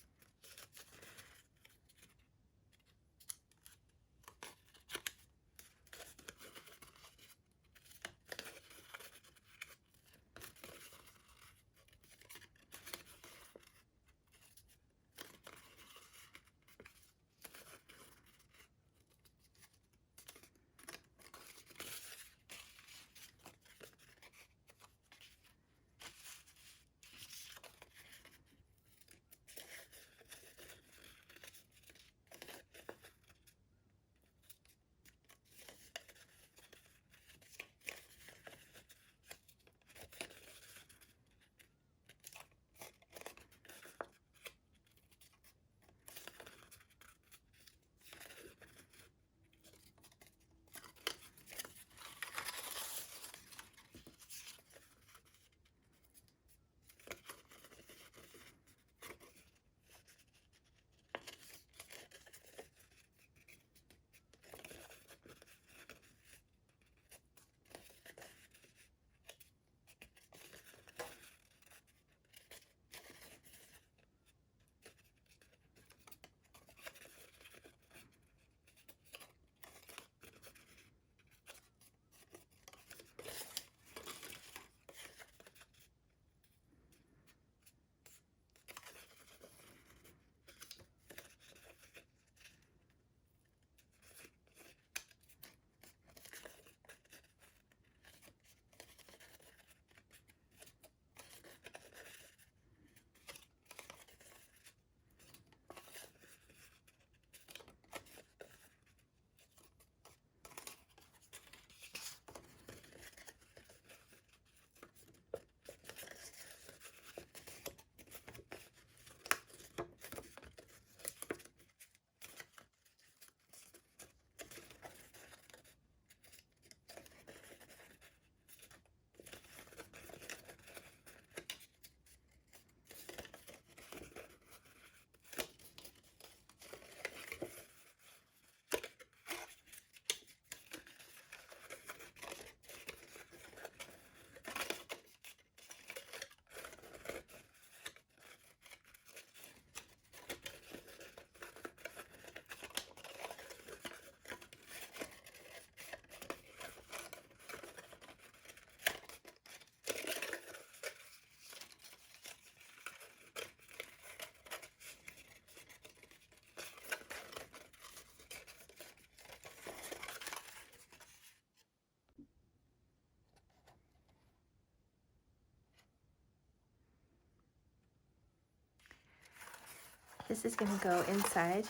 This is going to go inside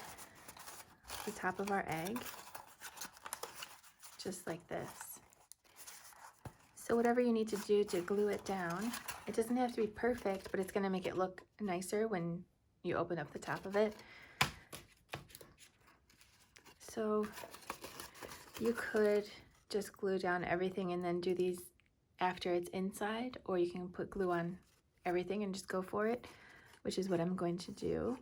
the top of our egg, just like this. So whatever you need to do to glue it down, it doesn't have to be perfect, but it's going to make it look nicer when you open up the top of it. So you could just glue down everything and then do these after it's inside, or you can put glue on everything and just go for it, which is what I'm going to do.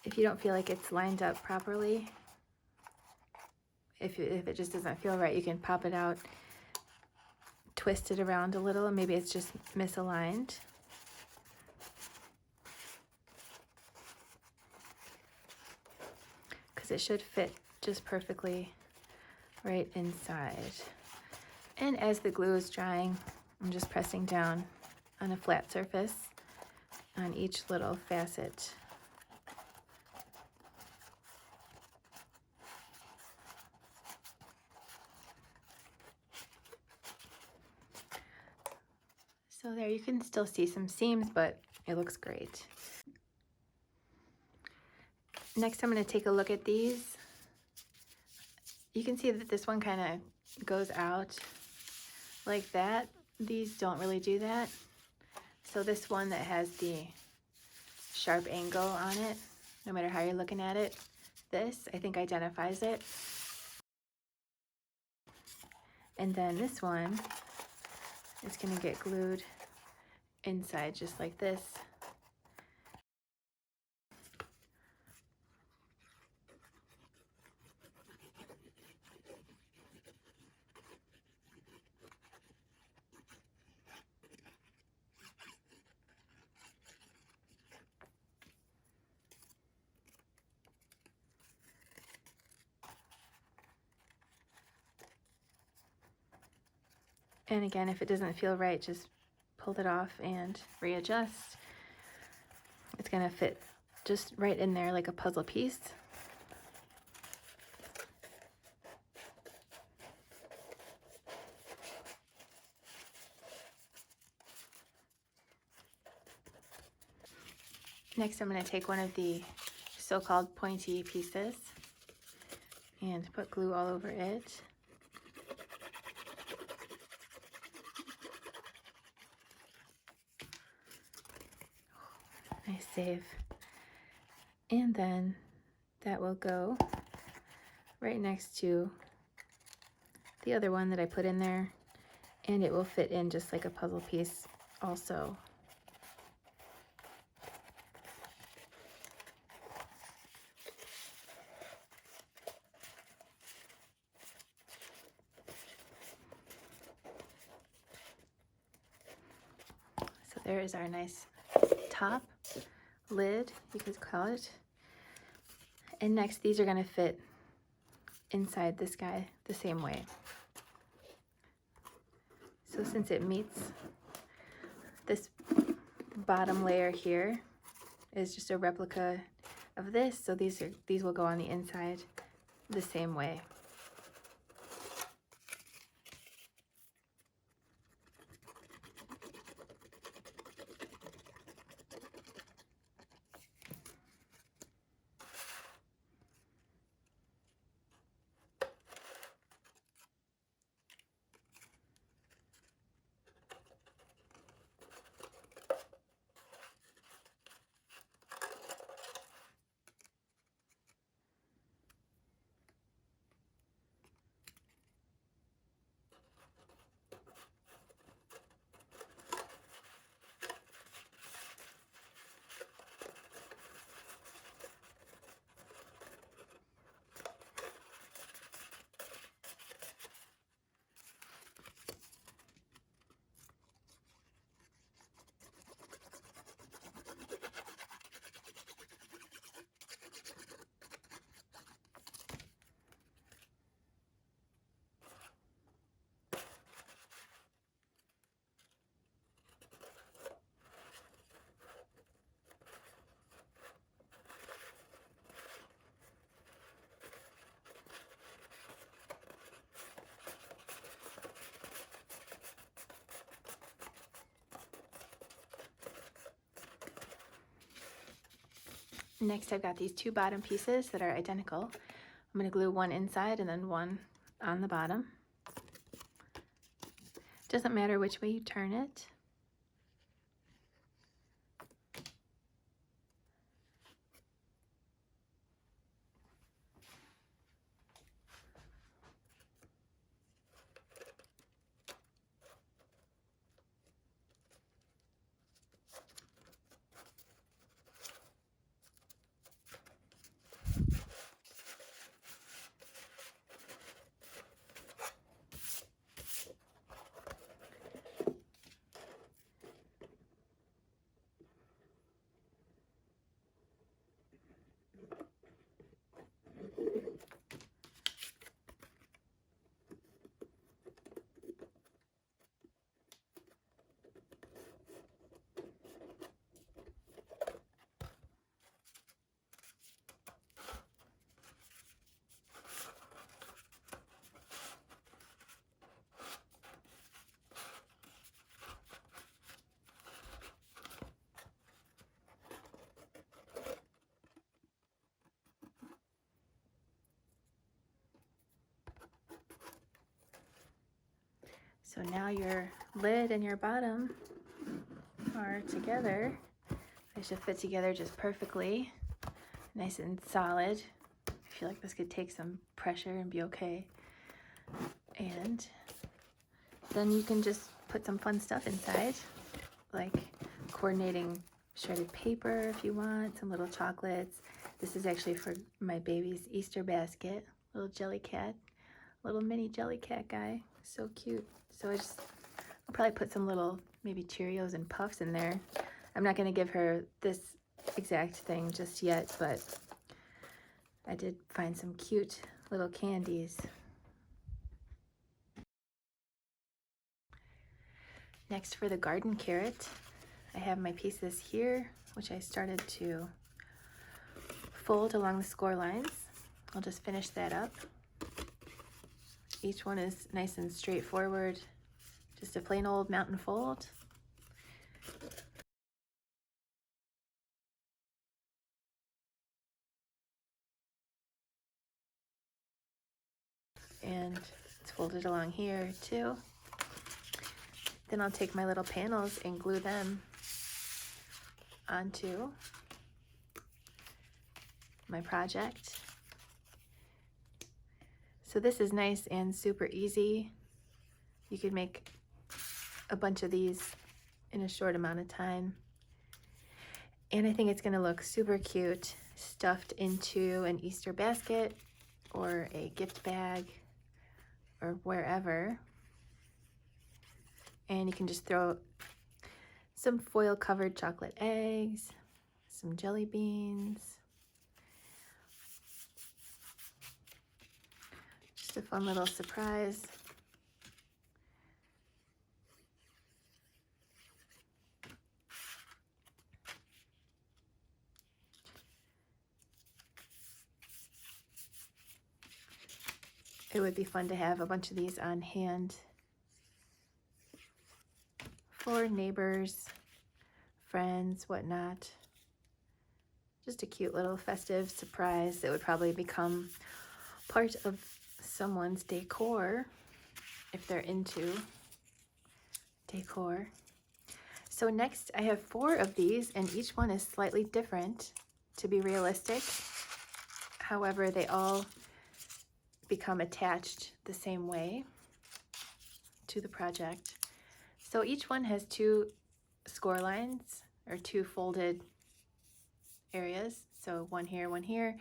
If you don't feel like it's lined up properly, if it just doesn't feel right, you can pop it out, twist it around a little, and maybe it's just misaligned. Because it should fit just perfectly right inside. And as the glue is drying, I'm just pressing down on a flat surface on each little facet. So there, you can still see some seams, but it looks great. Next, I'm going to take a look at these. You can see that this one kind of goes out like that. These don't really do that. So this one that has the sharp angle on it, no matter how you're looking at it, this I think identifies it. And then this one is going to get glued inside just like this. And again, if it doesn't feel right, just pull it off and readjust. It's gonna fit just right in there like a puzzle piece. Next, I'm gonna take one of the so-called pointy pieces and put glue all over it. Nice save. And then that will go right next to the other one that I put in there, and it will fit in just like a puzzle piece also. So there is our nice top lid, you could call it. And next, these are going to fit inside this guy the same way. So since it meets this bottom layer here is just a replica of this, so these will go on the inside the same way. Next, I've got these two bottom pieces that are identical. I'm going to glue one inside and then one on the bottom. Doesn't matter which way you turn it. So now your lid and your bottom are together. They should fit together just perfectly, nice and solid. I feel like this could take some pressure and be okay. And then you can just put some fun stuff inside, like coordinating shredded paper if you want, some little chocolates. This is actually for my baby's Easter basket, little Jellycat, little mini Jellycat guy, so cute. So I'll probably put some little maybe Cheerios and Puffs in there. I'm not gonna give her this exact thing just yet, but I did find some cute little candies. Next, for the garden carrot, I have my pieces here, which I started to fold along the score lines. I'll just finish that up. Each one is nice and straightforward, just a plain old mountain fold. And it's folded along here too. Then I'll take my little panels and glue them onto my project. So this is nice and super easy. You could make a bunch of these in a short amount of time. And I think it's gonna look super cute stuffed into an Easter basket or a gift bag or wherever. And you can just throw some foil covered chocolate eggs, some jelly beans. Just a fun little surprise. It would be fun to have a bunch of these on hand for neighbors, friends, whatnot. Just a cute little festive surprise that would probably become part of someone's decor if they're into decor. So next I have 4 of these, and each one is slightly different to be realistic. However, they all become attached the same way to the project. So each one has 2 score lines, or 2 folded areas. So one here,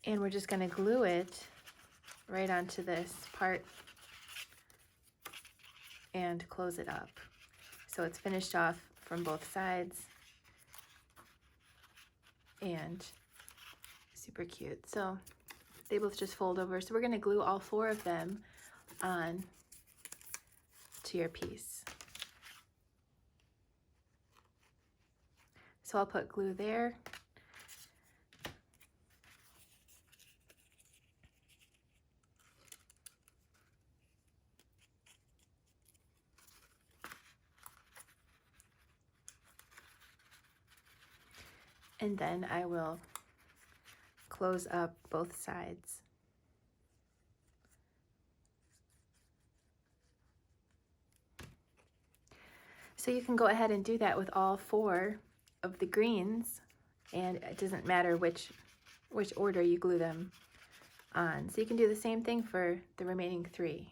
and we're just gonna glue it right onto this part and close it up. So it's finished off from both sides and super cute. So they both just fold over. So we're gonna glue all 4 of them on to your piece. So I'll put glue there. And then I will close up both sides. So you can go ahead and do that with all 4 of the greens, and it doesn't matter which order you glue them on. So you can do the same thing for the remaining 3.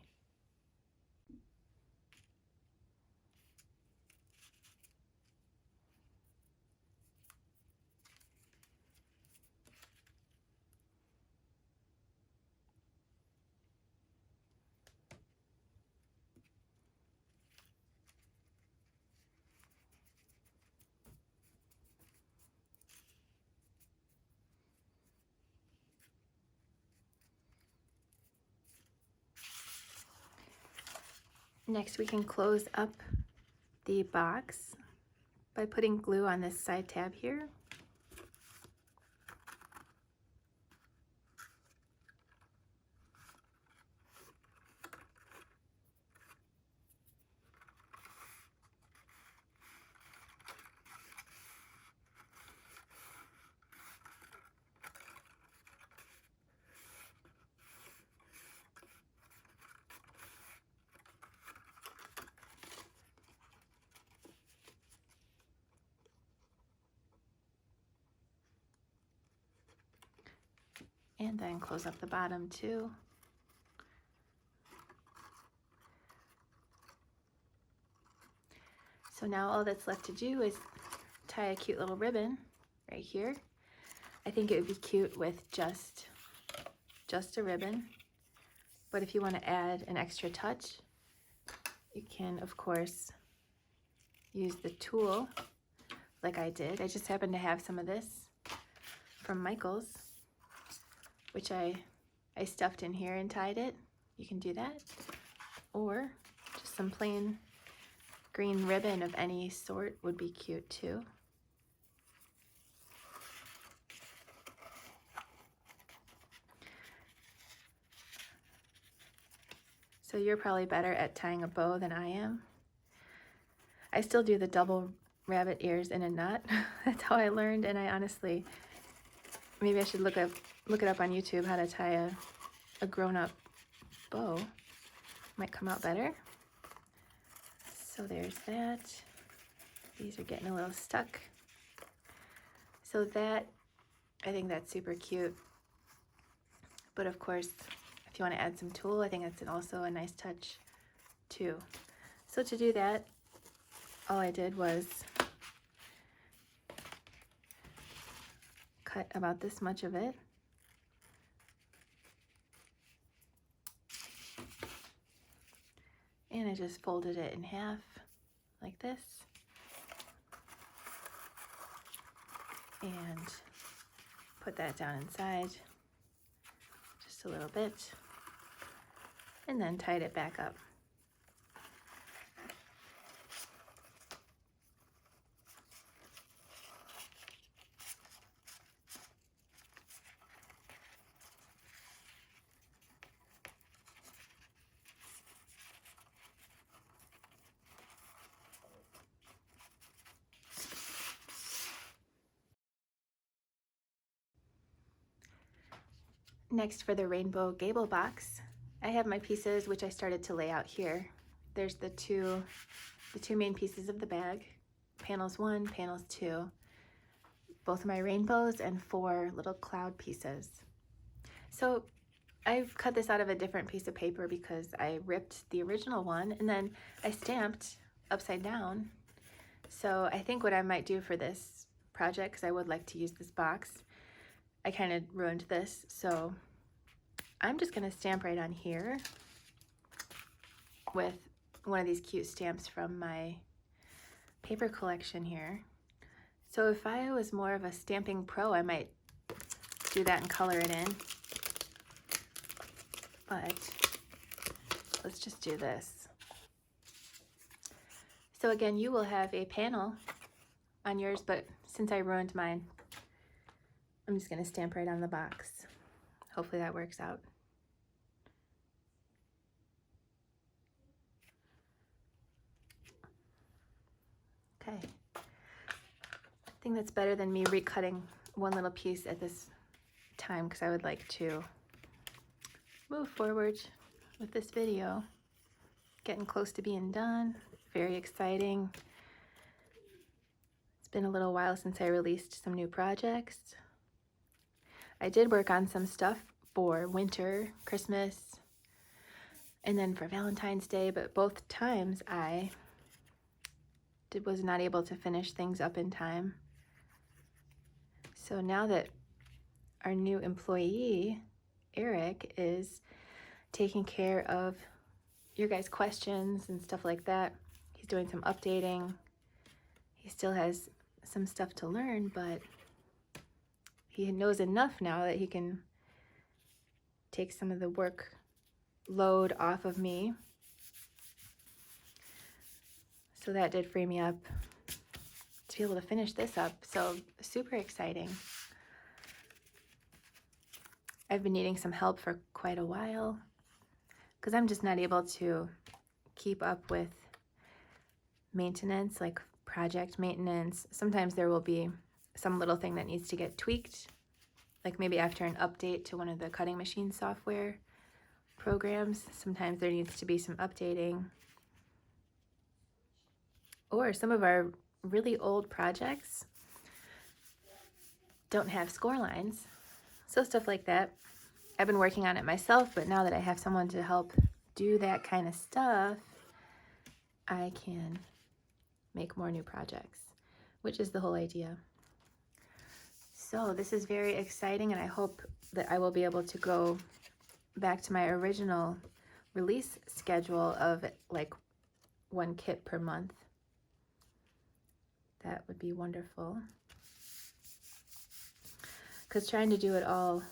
Next, we can close up the box by putting glue on this side tab here. And then close up the bottom too. So now all that's left to do is tie a cute little ribbon right here. I think it would be cute with just a ribbon, but if you want to add an extra touch, you can of course use the tulle like I did. I just happen to have some of this from Michael's, which I stuffed in here and tied it. You can do that, or just some plain green ribbon of any sort would be cute too. So you're probably better at tying a bow than I am. I still do the double rabbit ears in a knot. That's how I learned, and I honestly, maybe I should look it up on YouTube how to tie a grown-up bow. Might come out better. So there's that. These are getting a little stuck. So that, I think that's super cute. But of course, if you want to add some tulle, I think that's also a nice touch too. So to do that, all I did was cut about this much of it. And I just folded it in half like this. And put that down inside just a little bit. And then tied it back up. Next, for the rainbow Gable box, I have my pieces which I started to lay out here. There's the two main pieces of the bag, panels 1, panels 2, both of my rainbows, and 4 little cloud pieces. So I've cut this out of a different piece of paper because I ripped the original one and then I stamped upside down. So I think what I might do for this project, because I would like to use this box, I kind of ruined this, so I'm just going to stamp right on here with one of these cute stamps from my paper collection here. So if I was more of a stamping pro, I might do that and color it in. But let's just do this. So again, you will have a panel on yours, but since I ruined mine, I'm just going to stamp right on the box. Hopefully that works out. Okay. I think that's better than me recutting one little piece at this time because I would like to move forward with this video. Getting close to being done. Very exciting. It's been a little while since I released some new projects. I did work on some stuff for winter, Christmas, and then for Valentine's Day, but both times I was not able to finish things up in time. So now that our new employee, Eric, is taking care of your guys' questions and stuff like that, he's doing some updating. He still has some stuff to learn, but he knows enough now that he can take some of the work load off of me. So that did free me up to be able to finish this up. So super exciting. I've been needing some help for quite a while because I'm just not able to keep up with maintenance, like project maintenance. Sometimes there will be some little thing that needs to get tweaked, like maybe after an update to one of the cutting machine software programs. Sometimes there needs to be some updating. Or some of our really old projects don't have score lines. So stuff like that. I've been working on it myself, but now that I have someone to help do that kind of stuff, I can make more new projects, which is the whole idea. So this is very exciting, and I hope that I will be able to go back to my original release schedule of like 1 kit per month. That would be wonderful. Because trying to do it all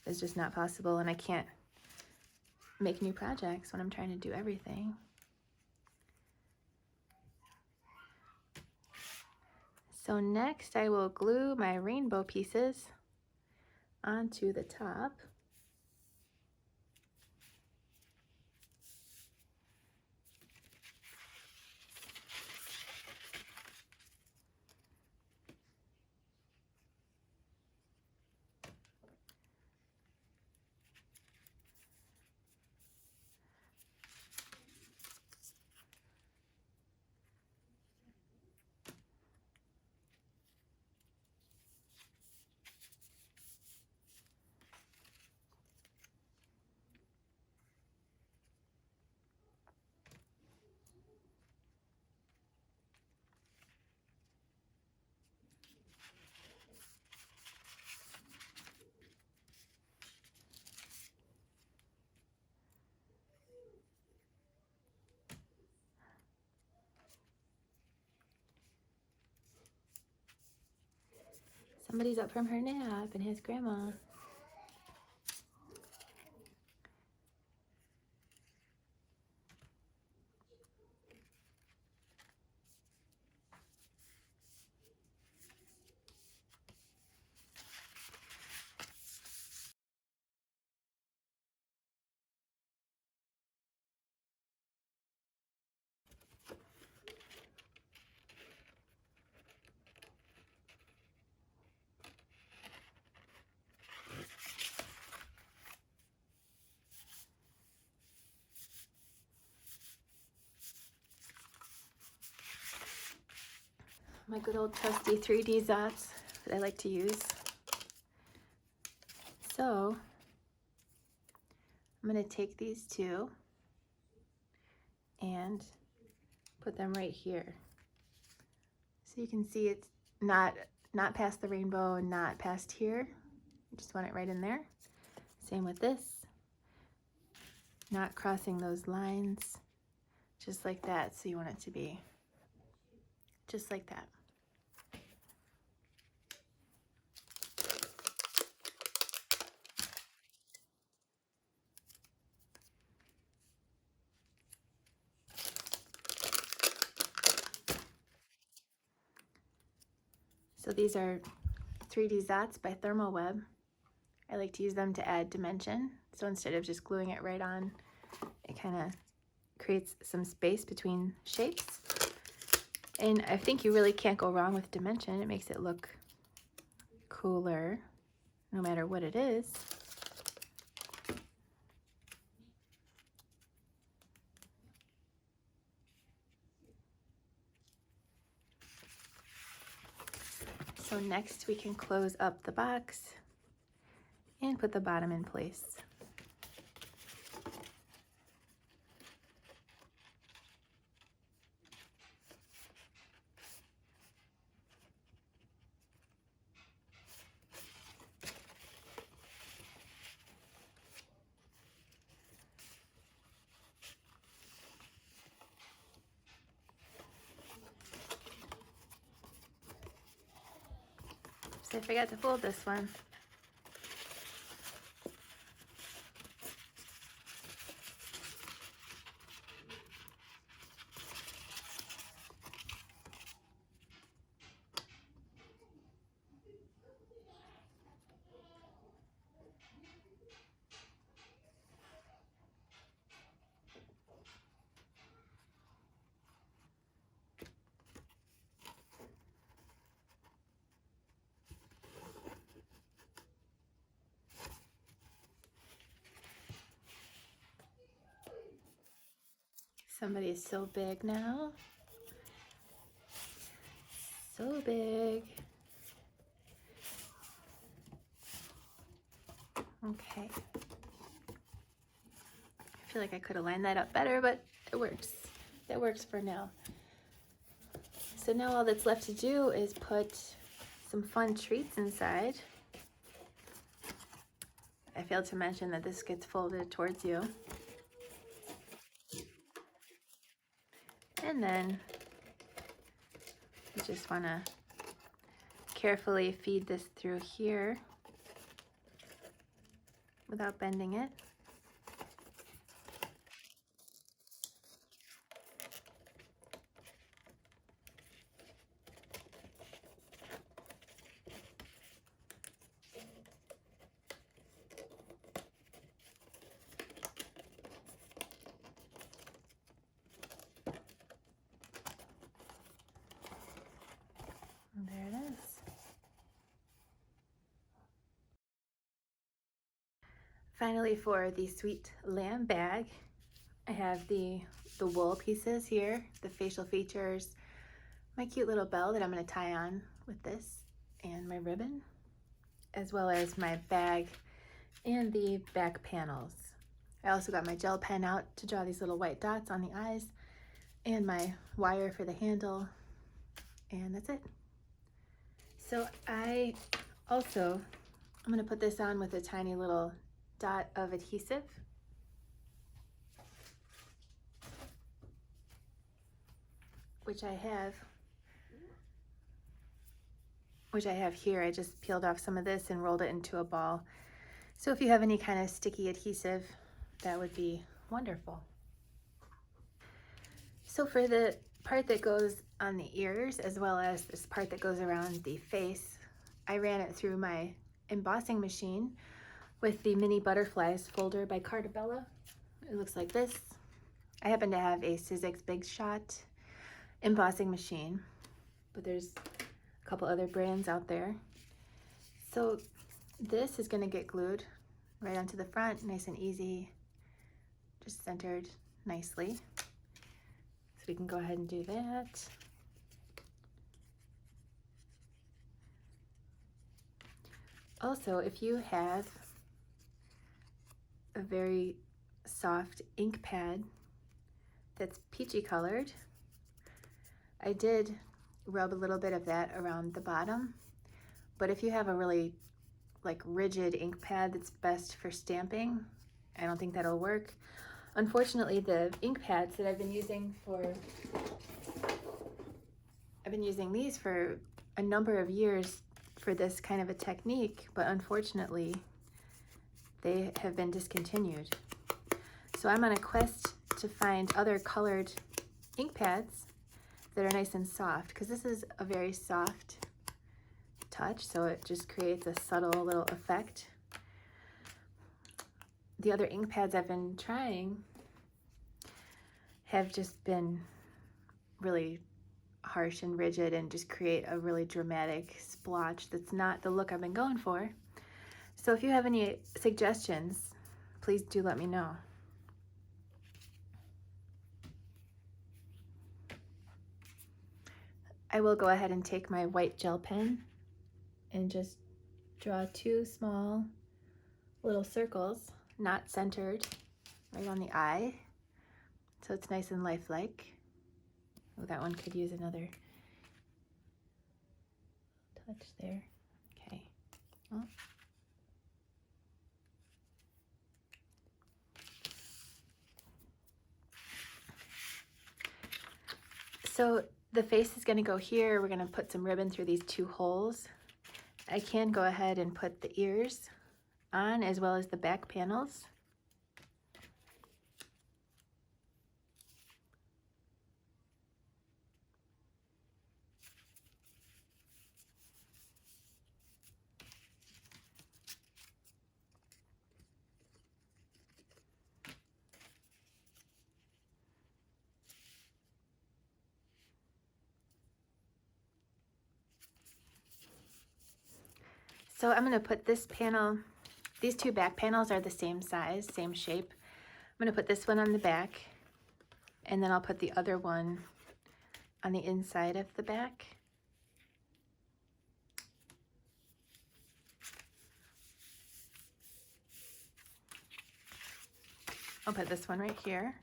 is just not possible, and I can't make new projects when I'm trying to do everything. So next I will glue my rainbow pieces onto the top. Somebody's up from her nap and his grandma. My good old trusty 3D dots that I like to use. So I'm going to take these two and put them right here. So you can see it's not past the rainbow and not past here. I just want it right in there. Same with this. Not crossing those lines, just like that. So you want it to be just like that. So these are 3D Dots by Thermoweb. I like to use them to add dimension. So instead of just gluing it right on, it kind of creates some space between shapes. And I think you really can't go wrong with dimension. It makes it look cooler, no matter what it is. So next we can close up the box and put the bottom in place. Oops, I forgot to fold this one. Somebody is so big now. So big. Okay. I feel like I could have lined that up better, but it works. That works for now. So now all that's left to do is put some fun treats inside. I failed to mention that this gets folded towards you. And then you just want to carefully feed this through here without bending it. And there it is. Finally, for the sweet lamb bag, I have the wool pieces here, the facial features, my cute little bell that I'm going to tie on with this, and my ribbon, as well as my bag and the back panels. I also got my gel pen out to draw these little white dots on the eyes, and my wire for the handle, and that's it. So I'm going to put this on with a tiny little dot of adhesive. Which I have here. I just peeled off some of this and rolled it into a ball. So if you have any kind of sticky adhesive, that would be wonderful. So for the part that goes on the ears, as well as this part that goes around the face, I ran it through my embossing machine with the Mini Butterflies folder by Cartabella. It looks like this. I happen to have a Sizzix Big Shot embossing machine, but there's a couple other brands out there. So this is going to get glued right onto the front, nice and easy, just centered nicely. So we can go ahead and do that. Also, if you have a very soft ink pad that's peachy colored, I did rub a little bit of that around the bottom, but if you have a really rigid ink pad that's best for stamping, I don't think that'll work. Unfortunately, the ink pads that I've been using these for a number of years for this kind of a technique, but unfortunately they have been discontinued. So I'm on a quest to find other colored ink pads that are nice and soft, because this is a very soft touch, so it just creates a subtle little effect. The other ink pads I've been trying have just been really harsh and rigid and just create a really dramatic splotch that's not the look I've been going for. So if you have any suggestions, please do let me know. I will go ahead and take my white gel pen and just draw two small little circles, not centered, right on the eye, so it's nice and lifelike. Oh, that one could use another touch there. Okay. Oh. So the face is going to go here. We're going to put some ribbon through these two holes. I can go ahead and put the ears on as well as the back panels. So I'm going to put this panel, these two back panels are the same size, same shape. I'm going to put this one on the back, and then I'll put the other one on the inside of the back. I'll put this one right here.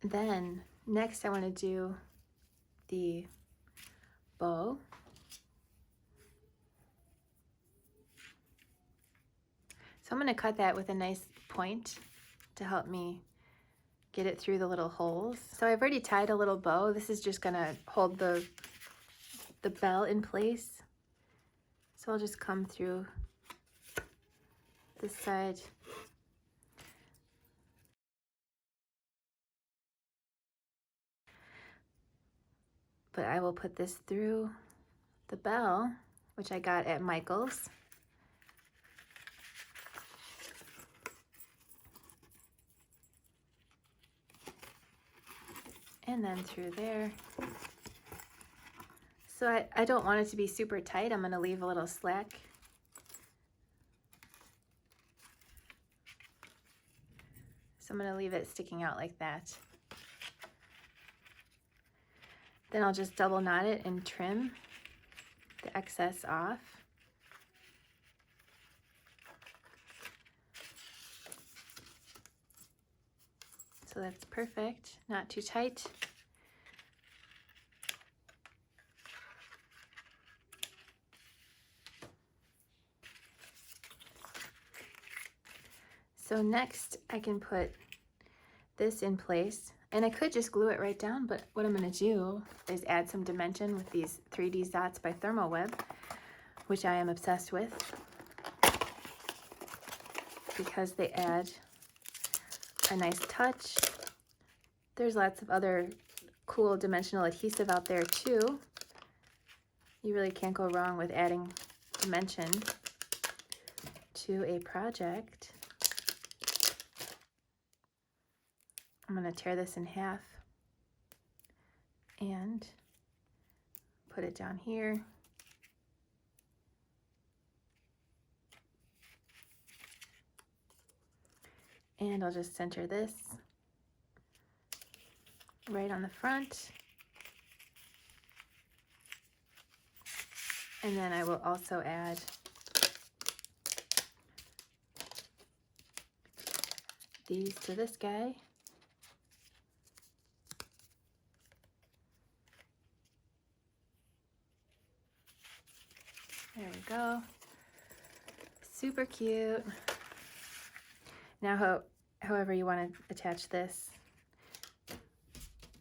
Then next I want to do the bow. So I'm going to cut that with a nice point to help me get it through the little holes. So I've already tied a little bow. This is just going to hold the bell in place. So I'll just come through this side. But I will put this through the bell, which I got at Michael's. And then through there. So I don't want it to be super tight. I'm going to leave a little slack. So I'm going to leave it sticking out like that. Then I'll just double knot it and trim the excess off. So that's perfect, not too tight. So next I can put this in place, and I could just glue it right down, but what I'm going to do is add some dimension with these 3D dots by Thermoweb, which I am obsessed with because they add a nice touch. There's lots of other cool dimensional adhesive out there too. You really can't go wrong with adding dimension to a project. I'm going to tear this in half and put it down here. And I'll just center this right on the front. And then I will also add these to this guy. There we go. Super cute. Now, however you want to attach this,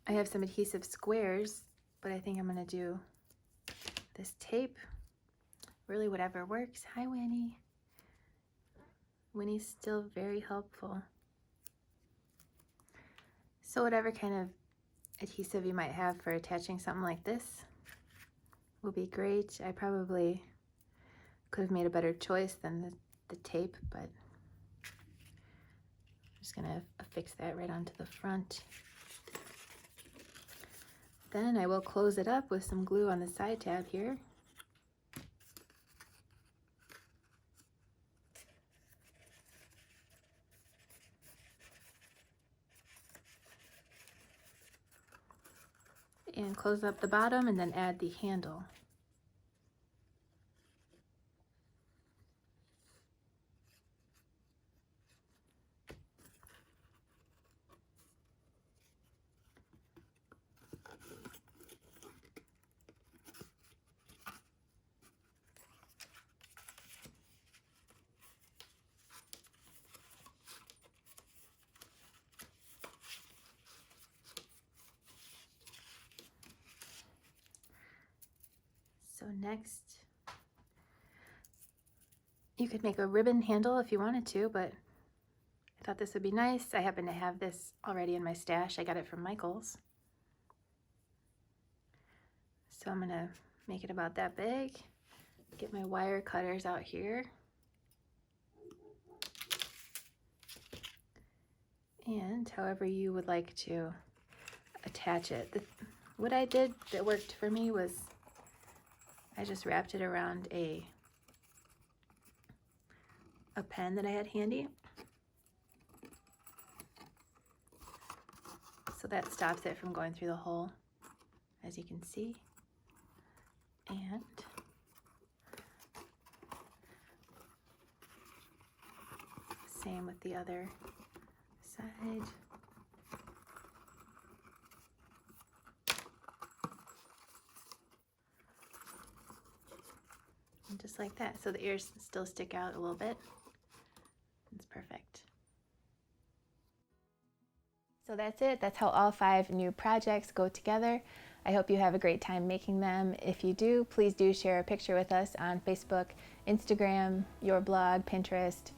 I have some adhesive squares, but I think I'm going to do this tape. Really, whatever works. Hi, Winnie. Winnie's still very helpful. So whatever kind of adhesive you might have for attaching something like this will be great. I probably could have made a better choice than the tape, but I'm just going to affix that right onto the front. Then I will close it up with some glue on the side tab here. And close up the bottom and then add the handle. So next, you could make a ribbon handle if you wanted to, but I thought this would be nice. I happen to have this already in my stash. I got it from Michael's. So I'm gonna make it about that big. Get my wire cutters out here. And however you would like to attach it. What I did that worked for me was I just wrapped it around a pen that I had handy. So that stops it from going through the hole, as you can see. And same with the other side. And just like that. So the ears still stick out a little bit. It's perfect. So that's it. That's how all 5 new projects go together. I hope you have a great time making them. If you do, please do share a picture with us on Facebook, Instagram, your blog, Pinterest,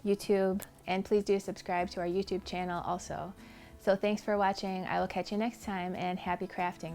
YouTube, and please do subscribe to our YouTube channel also. So thanks for watching. I will catch you next time, and happy crafting.